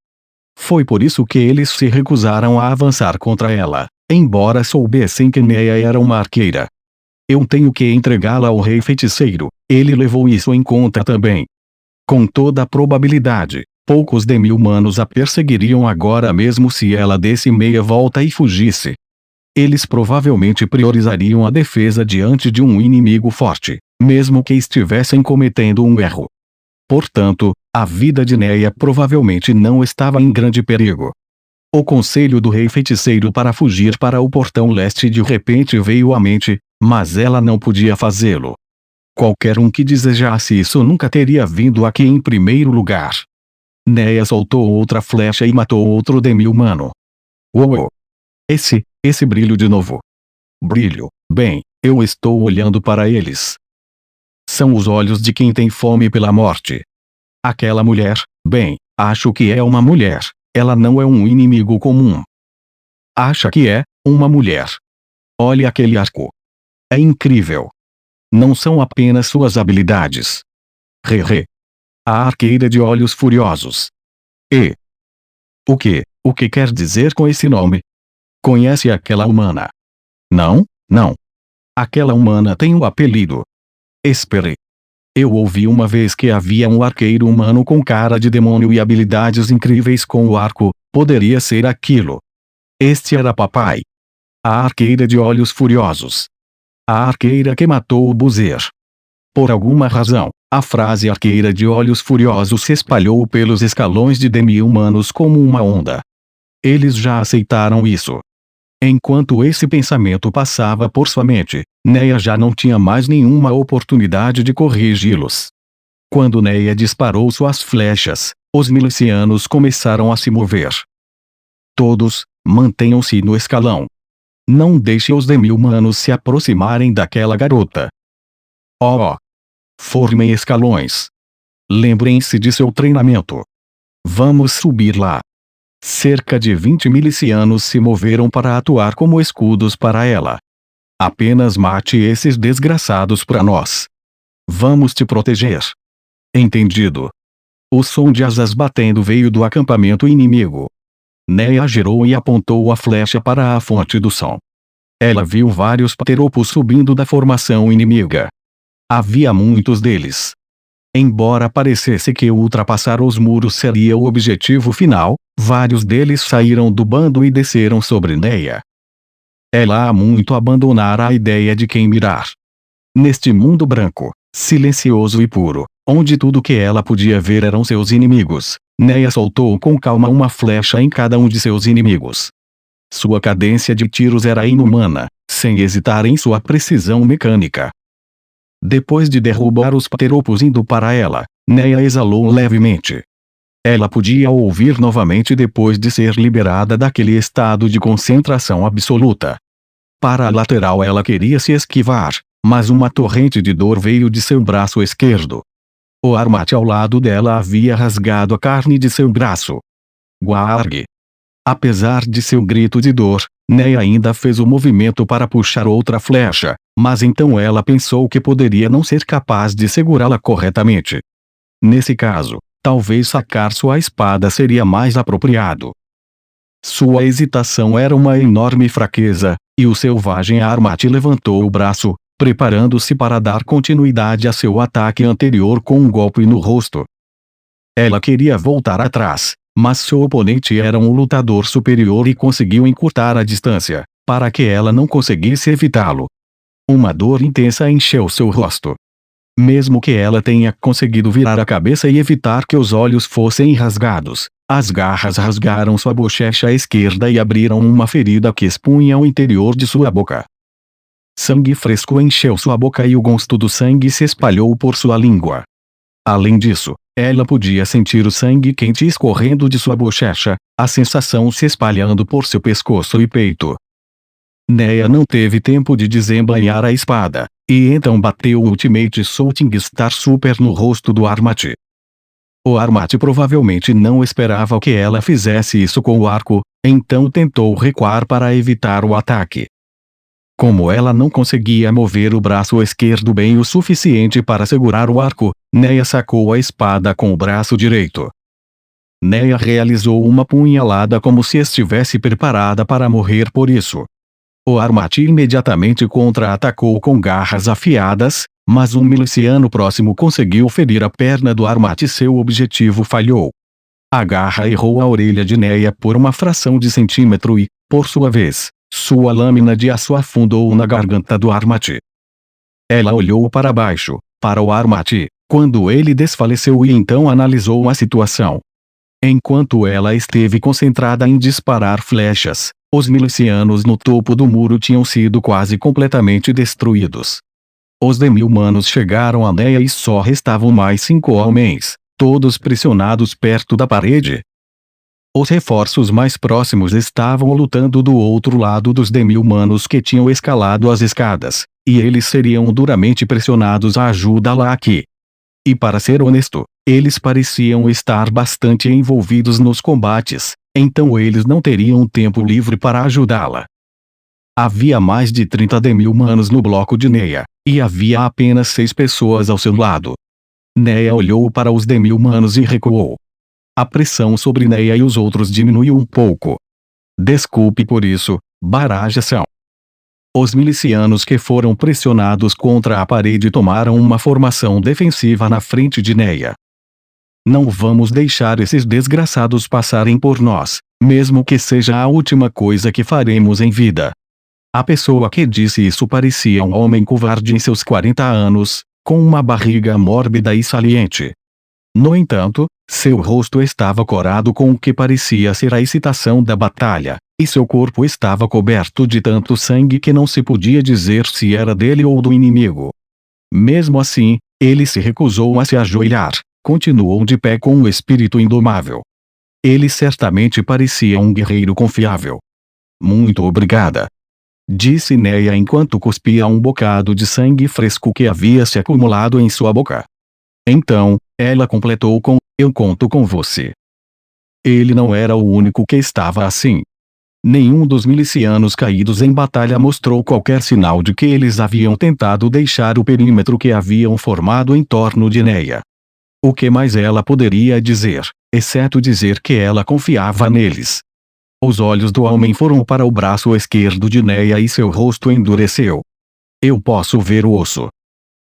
Foi por isso que eles se recusaram a avançar contra ela, embora soubessem que Neia era uma arqueira. Eu tenho que entregá-la ao rei feiticeiro, ele levou isso em conta também. Com toda a probabilidade, poucos demi-humanos a perseguiriam agora mesmo se ela desse meia volta e fugisse. Eles provavelmente priorizariam a defesa diante de um inimigo forte, mesmo que estivessem cometendo um erro. Portanto, a vida de Neia provavelmente não estava em grande perigo. O conselho do rei feiticeiro para fugir para o portão leste de repente veio à mente, mas ela não podia fazê-lo. Qualquer um que desejasse isso nunca teria vindo aqui em primeiro lugar. Neia soltou outra flecha e matou outro demi-humano. Uou! Esse brilho de novo. Brilho, bem, eu estou olhando para eles. São os olhos de quem tem fome pela morte. Aquela mulher, bem, acho que é uma mulher, ela não é um inimigo comum. Acha que é uma mulher. Olhe aquele arco. É incrível. Não são apenas suas habilidades. A arqueira de olhos furiosos. E o que quer dizer com esse nome? Conhece aquela humana? Não. Aquela humana tem um apelido. Espere. Eu ouvi uma vez que havia um arqueiro humano com cara de demônio e habilidades incríveis com o arco, poderia ser aquilo. Este era papai. A arqueira de olhos furiosos. A arqueira que matou o Buzer. Por alguma razão, a frase arqueira de olhos furiosos se espalhou pelos escalões de demi-humanos como uma onda. Eles já aceitaram isso. Enquanto esse pensamento passava por sua mente, Neia já não tinha mais nenhuma oportunidade de corrigi-los. Quando Neia disparou suas flechas, os milicianos começaram a se mover. Todos, mantenham-se no escalão. Não deixe os demi-humanos se aproximarem daquela garota. Formem escalões. Lembrem-se de seu treinamento. Vamos subir lá. Cerca de 20 milicianos se moveram para atuar como escudos para ela. Apenas mate esses desgraçados para nós. Vamos te proteger. Entendido. O som de asas batendo veio do acampamento inimigo. Neia girou e apontou a flecha para a fonte do som. Ela viu vários pteropos subindo da formação inimiga. Havia muitos deles. Embora parecesse que ultrapassar os muros seria o objetivo final, vários deles saíram do bando e desceram sobre Neia. Ela há muito abandonara a ideia de quem mirar. Neste mundo branco, silencioso e puro, onde tudo que ela podia ver eram seus inimigos, Neia soltou com calma uma flecha em cada um de seus inimigos. Sua cadência de tiros era inumana, sem hesitar em sua precisão mecânica. Depois de derrubar os pteropos indo para ela, Neia exalou levemente. Ela podia ouvir novamente depois de ser liberada daquele estado de concentração absoluta. Para a lateral ela queria se esquivar, mas uma torrente de dor veio de seu braço esquerdo. O armate ao lado dela havia rasgado a carne de seu braço. Guargue! Apesar de seu grito de dor, Neia ainda fez o movimento para puxar outra flecha, mas então ela pensou que poderia não ser capaz de segurá-la corretamente. Nesse caso, talvez sacar sua espada seria mais apropriado. Sua hesitação era uma enorme fraqueza, e o selvagem Armate levantou o braço, preparando-se para dar continuidade a seu ataque anterior com um golpe no rosto. Ela queria voltar atrás, mas seu oponente era um lutador superior e conseguiu encurtar a distância, para que ela não conseguisse evitá-lo. Uma dor intensa encheu seu rosto. Mesmo que ela tenha conseguido virar a cabeça e evitar que os olhos fossem rasgados, as garras rasgaram sua bochecha esquerda e abriram uma ferida que expunha o interior de sua boca. Sangue fresco encheu sua boca e o gosto do sangue se espalhou por sua língua. Além disso, ela podia sentir o sangue quente escorrendo de sua bochecha, a sensação se espalhando por seu pescoço e peito. Neya não teve tempo de desembainhar a espada, e então bateu o Ultimate Shooting Star Super no rosto do Armat. O Armat provavelmente não esperava que ela fizesse isso com o arco, então tentou recuar para evitar o ataque. Como ela não conseguia mover o braço esquerdo bem o suficiente para segurar o arco, Neya sacou a espada com o braço direito. Neya realizou uma punhalada como se estivesse preparada para morrer por isso. O Armat imediatamente contra-atacou com garras afiadas, mas um miliciano próximo conseguiu ferir a perna do Armat e seu objetivo falhou. A garra errou a orelha de Neya por uma fração de centímetro e, por sua vez, sua lâmina de aço afundou na garganta do Armat. Ela olhou para baixo, para o Armat, quando ele desfaleceu e então analisou a situação. Enquanto ela esteve concentrada em disparar flechas, os milicianos no topo do muro tinham sido quase completamente destruídos. Os demi-humanos chegaram a Neya e só restavam mais 5 homens, todos pressionados perto da parede. Os reforços mais próximos estavam lutando do outro lado dos demi-humanos que tinham escalado as escadas, e eles seriam duramente pressionados a ajudá-la aqui. E para ser honesto, eles pareciam estar bastante envolvidos nos combates, então eles não teriam tempo livre para ajudá-la. Havia mais de 30 demi-humanos no bloco de Neya, e havia apenas 6 pessoas ao seu lado. Neya olhou para os demi-humanos e recuou. A pressão sobre Neya e os outros diminuiu um pouco. Desculpe por isso, Baraja-san. Os milicianos que foram pressionados contra a parede tomaram uma formação defensiva na frente de Neya. Não vamos deixar esses desgraçados passarem por nós, mesmo que seja a última coisa que faremos em vida. A pessoa que disse isso parecia um homem covarde em seus 40 anos, com uma barriga mórbida e saliente. No entanto, seu rosto estava corado com o que parecia ser a excitação da batalha, e seu corpo estava coberto de tanto sangue que não se podia dizer se era dele ou do inimigo. Mesmo assim, ele se recusou a se ajoelhar, continuou de pé com um espírito indomável. Ele certamente parecia um guerreiro confiável. Muito obrigada, disse Neya enquanto cuspia um bocado de sangue fresco que havia se acumulado em sua boca. Então, ela completou com: eu conto com você. Ele não era o único que estava assim. Nenhum dos milicianos caídos em batalha mostrou qualquer sinal de que eles haviam tentado deixar o perímetro que haviam formado em torno de Neya. O que mais ela poderia dizer, exceto dizer que ela confiava neles? Os olhos do homem foram para o braço esquerdo de Neya e seu rosto endureceu. Eu posso ver o osso.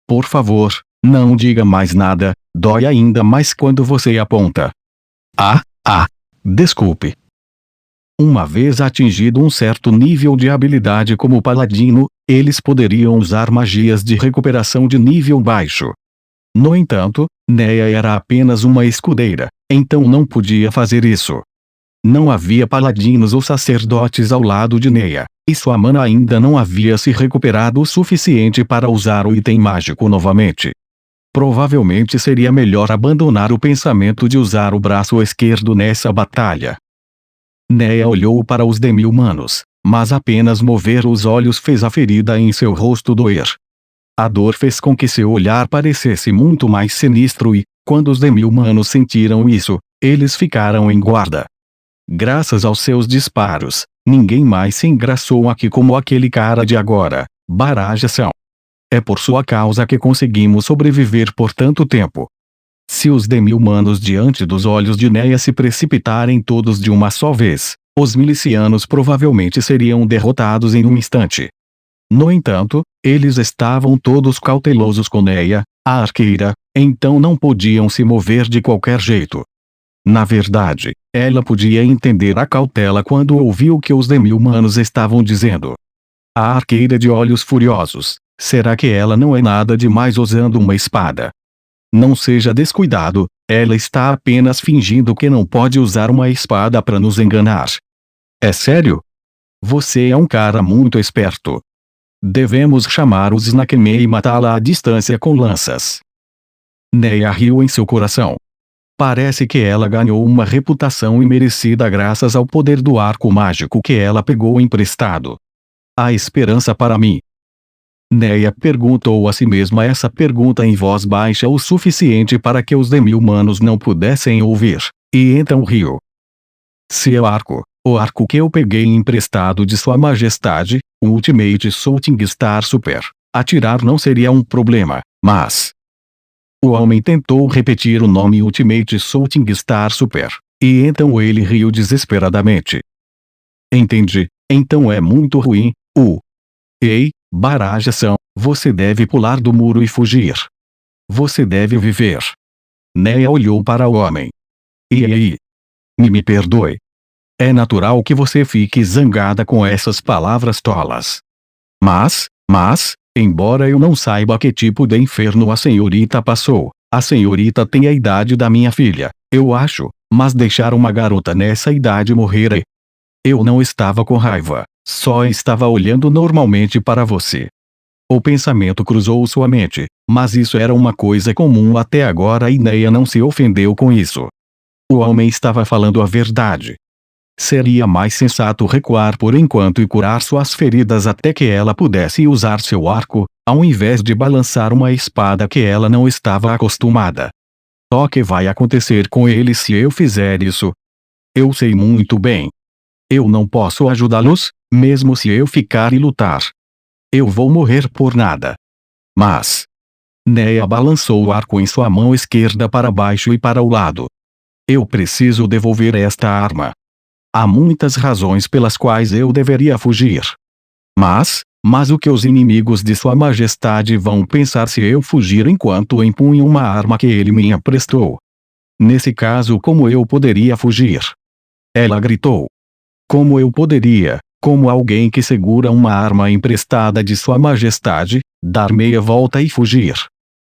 Por favor, não diga mais nada, dói ainda mais quando você aponta. Desculpe. Uma vez atingido um certo nível de habilidade como paladino, eles poderiam usar magias de recuperação de nível baixo. No entanto, Neya era apenas uma escudeira, então não podia fazer isso. Não havia paladinos ou sacerdotes ao lado de Neya, e sua mana ainda não havia se recuperado o suficiente para usar o item mágico novamente. Provavelmente seria melhor abandonar o pensamento de usar o braço esquerdo nessa batalha. Neya olhou para os demi-humanos, mas apenas mover os olhos fez a ferida em seu rosto doer. A dor fez com que seu olhar parecesse muito mais sinistro e, quando os demi-humanos sentiram isso, eles ficaram em guarda. Graças aos seus disparos, ninguém mais se engraçou aqui como aquele cara de agora, Baraja-san. É por sua causa que conseguimos sobreviver por tanto tempo. Se os demi-humanos diante dos olhos de Neya se precipitarem todos de uma só vez, os milicianos provavelmente seriam derrotados em um instante. No entanto, eles estavam todos cautelosos com Neya, a arqueira, então não podiam se mover de qualquer jeito. Na verdade, ela podia entender a cautela quando ouviu o que os demi-humanos estavam dizendo. A arqueira de olhos furiosos, será que ela não é nada demais usando uma espada? Não seja descuidado, ela está apenas fingindo que não pode usar uma espada para nos enganar. É sério? Você é um cara muito esperto. Devemos chamar os Snakemei e matá-la à distância com lanças. Neya riu em seu coração. Parece que ela ganhou uma reputação imerecida graças ao poder do arco mágico que ela pegou emprestado. Há esperança para mim? Neia perguntou a si mesma essa pergunta em voz baixa o suficiente para que os demi-humanos não pudessem ouvir, e então riu. Seu arco, o arco que eu peguei emprestado de Sua Majestade, o Ultimate Shooting Star Super, atirar não seria um problema, mas... O homem tentou repetir o nome Ultimate Shooting Star Super, e então ele riu desesperadamente. Entendi, então é muito ruim, Ei, barajação, você deve pular do muro e fugir. Você deve viver. Neia olhou para o homem. E aí? Me perdoe. É natural que você fique zangada com essas palavras tolas. Mas, embora eu não saiba que tipo de inferno a senhorita passou, a senhorita tem a idade da minha filha, eu acho, mas deixar uma garota nessa idade morrer é... Eu não estava com raiva, só estava olhando normalmente para você. O pensamento cruzou sua mente, mas isso era uma coisa comum até agora e Neia não se ofendeu com isso. O homem estava falando a verdade. Seria mais sensato recuar por enquanto e curar suas feridas até que ela pudesse usar seu arco, ao invés de balançar uma espada que ela não estava acostumada. O que vai acontecer com ele se eu fizer isso? Eu sei muito bem. Eu não posso ajudá-los, mesmo se eu ficar e lutar. Eu vou morrer por nada. Mas... Neia balançou o arco em sua mão esquerda para baixo e para o lado. Eu preciso devolver esta arma. Há muitas razões pelas quais eu deveria fugir. Mas o que os inimigos de Sua Majestade vão pensar se eu fugir enquanto empunho uma arma que ele me emprestou? Nesse caso, como eu poderia fugir? Ela gritou. Como eu poderia, como alguém que segura uma arma emprestada de Sua Majestade, dar meia volta e fugir?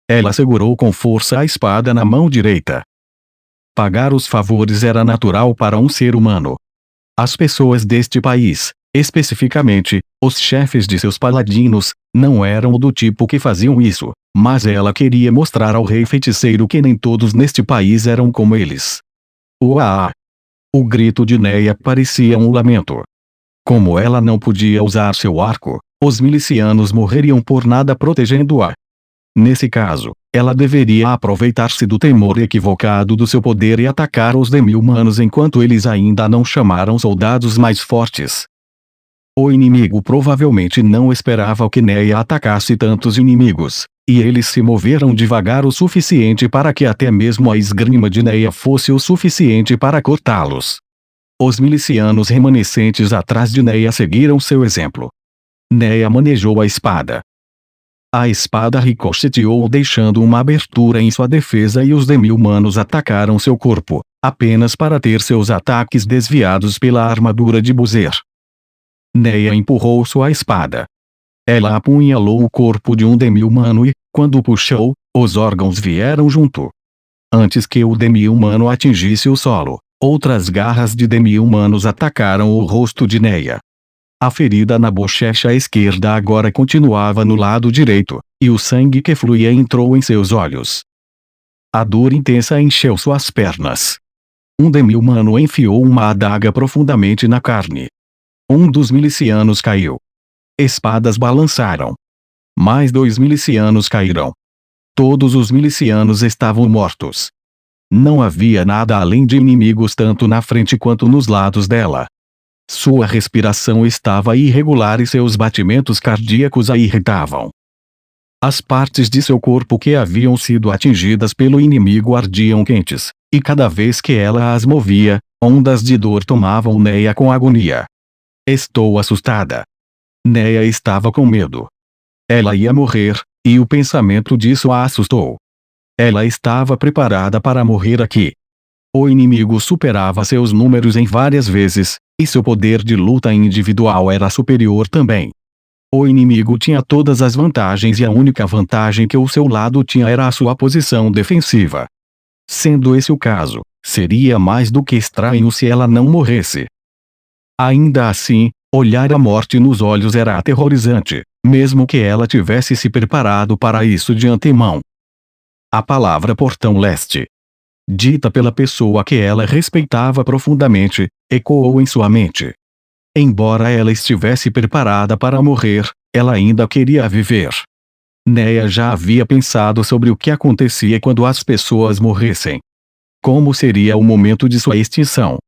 Ela segurou com força a espada na mão direita. Pagar os favores era natural para um ser humano. As pessoas deste país, especificamente, os chefes de seus paladinos, não eram do tipo que faziam isso, mas ela queria mostrar ao rei feiticeiro que nem todos neste país eram como eles. Uá! O grito de Neia parecia um lamento. Como ela não podia usar seu arco, os milicianos morreriam por nada protegendo-a. Nesse caso, ela deveria aproveitar-se do temor equivocado do seu poder e atacar os demi-humanos enquanto eles ainda não chamaram soldados mais fortes. O inimigo provavelmente não esperava que Neia atacasse tantos inimigos, e eles se moveram devagar o suficiente para que até mesmo a esgrima de Neia fosse o suficiente para cortá-los. Os milicianos remanescentes atrás de Neia seguiram seu exemplo. Neia manejou a espada. A espada ricocheteou deixando uma abertura em sua defesa e os demi-humanos atacaram seu corpo, apenas para ter seus ataques desviados pela armadura de Buzer. Neia empurrou sua espada. Ela apunhalou o corpo de um demi-humano e, quando puxou, os órgãos vieram junto. Antes que o demi-humano atingisse o solo, outras garras de demi-humanos atacaram o rosto de Neia. A ferida na bochecha esquerda agora continuava no lado direito, e o sangue que fluía entrou em seus olhos. A dor intensa encheu suas pernas. Um demi-humano enfiou uma adaga profundamente na carne. Um dos milicianos caiu. Espadas balançaram. Mais 2 milicianos caíram. Todos os milicianos estavam mortos. Não havia nada além de inimigos tanto na frente quanto nos lados dela. Sua respiração estava irregular e seus batimentos cardíacos a irritavam. As partes de seu corpo que haviam sido atingidas pelo inimigo ardiam quentes, e cada vez que ela as movia, ondas de dor tomavam Neia com agonia. Estou assustada. Neia estava com medo. Ela ia morrer, e o pensamento disso a assustou. Ela estava preparada para morrer aqui. O inimigo superava seus números em várias vezes, e seu poder de luta individual era superior também. O inimigo tinha todas as vantagens e a única vantagem que o seu lado tinha era a sua posição defensiva. Sendo esse o caso, seria mais do que estranho se ela não morresse. Ainda assim, olhar a morte nos olhos era aterrorizante, mesmo que ela tivesse se preparado para isso de antemão. A palavra portão leste. dita pela pessoa que ela respeitava profundamente, ecoou em sua mente. Embora ela estivesse preparada para morrer, ela ainda queria viver. Neia já havia pensado sobre o que acontecia quando as pessoas morressem. Como seria o momento de sua extinção?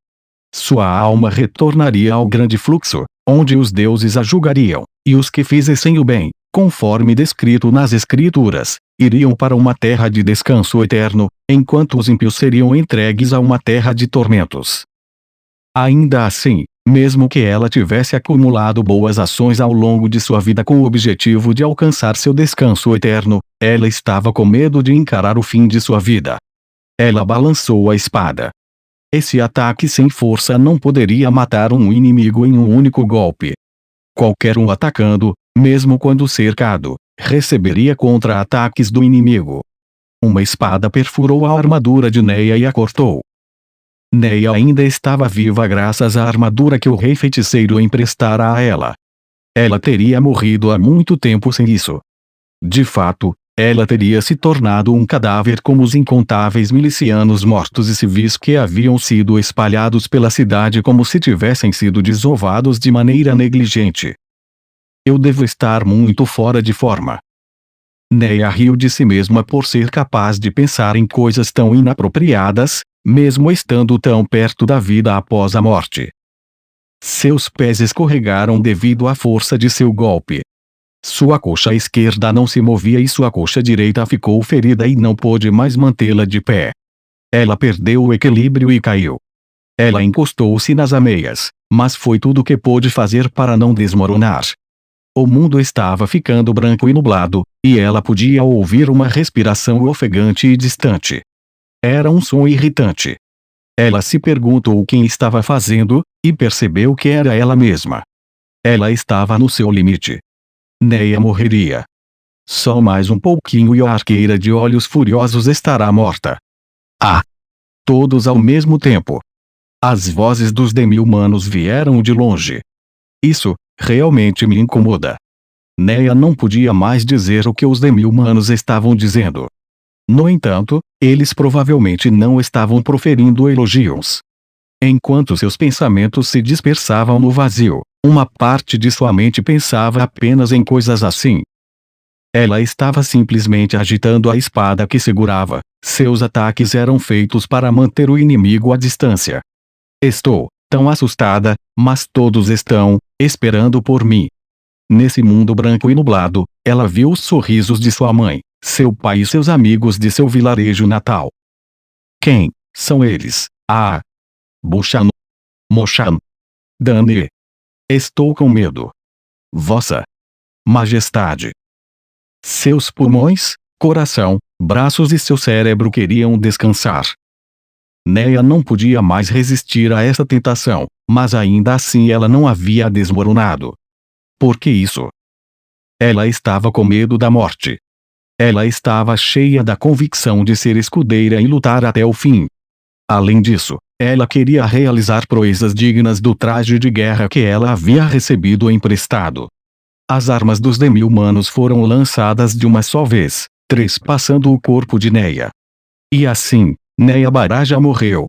Sua alma retornaria ao grande fluxo, onde os deuses a julgariam, e os que fizessem o bem, conforme descrito nas Escrituras, iriam para uma terra de descanso eterno, enquanto os ímpios seriam entregues a uma terra de tormentos. Ainda assim, mesmo que ela tivesse acumulado boas ações ao longo de sua vida com o objetivo de alcançar seu descanso eterno, ela estava com medo de encarar o fim de sua vida. Ela balançou a espada. Esse ataque sem força não poderia matar um inimigo em um único golpe. Qualquer um atacando, mesmo quando cercado, receberia contra-ataques do inimigo. Uma espada perfurou a armadura de Neia e a cortou. Neia ainda estava viva graças à armadura que o rei feiticeiro emprestara a ela. Ela teria morrido há muito tempo sem isso. De fato, ela teria se tornado um cadáver como os incontáveis milicianos mortos e civis que haviam sido espalhados pela cidade como se tivessem sido desovados de maneira negligente. Eu devo estar muito fora de forma. Neia riu de si mesma por ser capaz de pensar em coisas tão inapropriadas, mesmo estando tão perto da vida após a morte. Seus pés escorregaram devido à força de seu golpe. Sua coxa esquerda não se movia e sua coxa direita ficou ferida e não pôde mais mantê-la de pé. Ela perdeu o equilíbrio e caiu. Ela encostou-se nas ameias, mas foi tudo o que pôde fazer para não desmoronar. O mundo estava ficando branco e nublado, e ela podia ouvir uma respiração ofegante e distante. Era um som irritante. Ela se perguntou quem estava fazendo, e percebeu que era ela mesma. Ela estava no seu limite. Neia morreria. Só mais um pouquinho e a arqueira de olhos furiosos estará morta. Ah! Todos ao mesmo tempo. As vozes dos demi-humanos vieram de longe. Isso, realmente me incomoda. Neia não podia mais dizer o que os demi-humanos estavam dizendo. No entanto, eles provavelmente não estavam proferindo elogios. Enquanto seus pensamentos se dispersavam no vazio, uma parte de sua mente pensava apenas em coisas assim. Ela estava simplesmente agitando a espada que segurava. Seus ataques eram feitos para manter o inimigo à distância. Estou tão assustada, mas todos estão esperando por mim. Nesse mundo branco e nublado, ela viu os sorrisos de sua mãe, seu pai e seus amigos de seu vilarejo natal. Quem são eles? Ah! Bushan. Moshan. Dane. Estou com medo. Vossa Majestade. Seus pulmões, coração, braços e seu cérebro queriam descansar. Neia não podia mais resistir a essa tentação, mas ainda assim ela não havia desmoronado. Por que isso? Ela estava com medo da morte. Ela estava cheia da convicção de ser escudeira e lutar até o fim. Além disso, ela queria realizar proezas dignas do traje de guerra que ela havia recebido emprestado. As armas dos demi-humanos foram lançadas de uma só vez, trespassando o corpo de Neia. E assim, Neia Baraja morreu,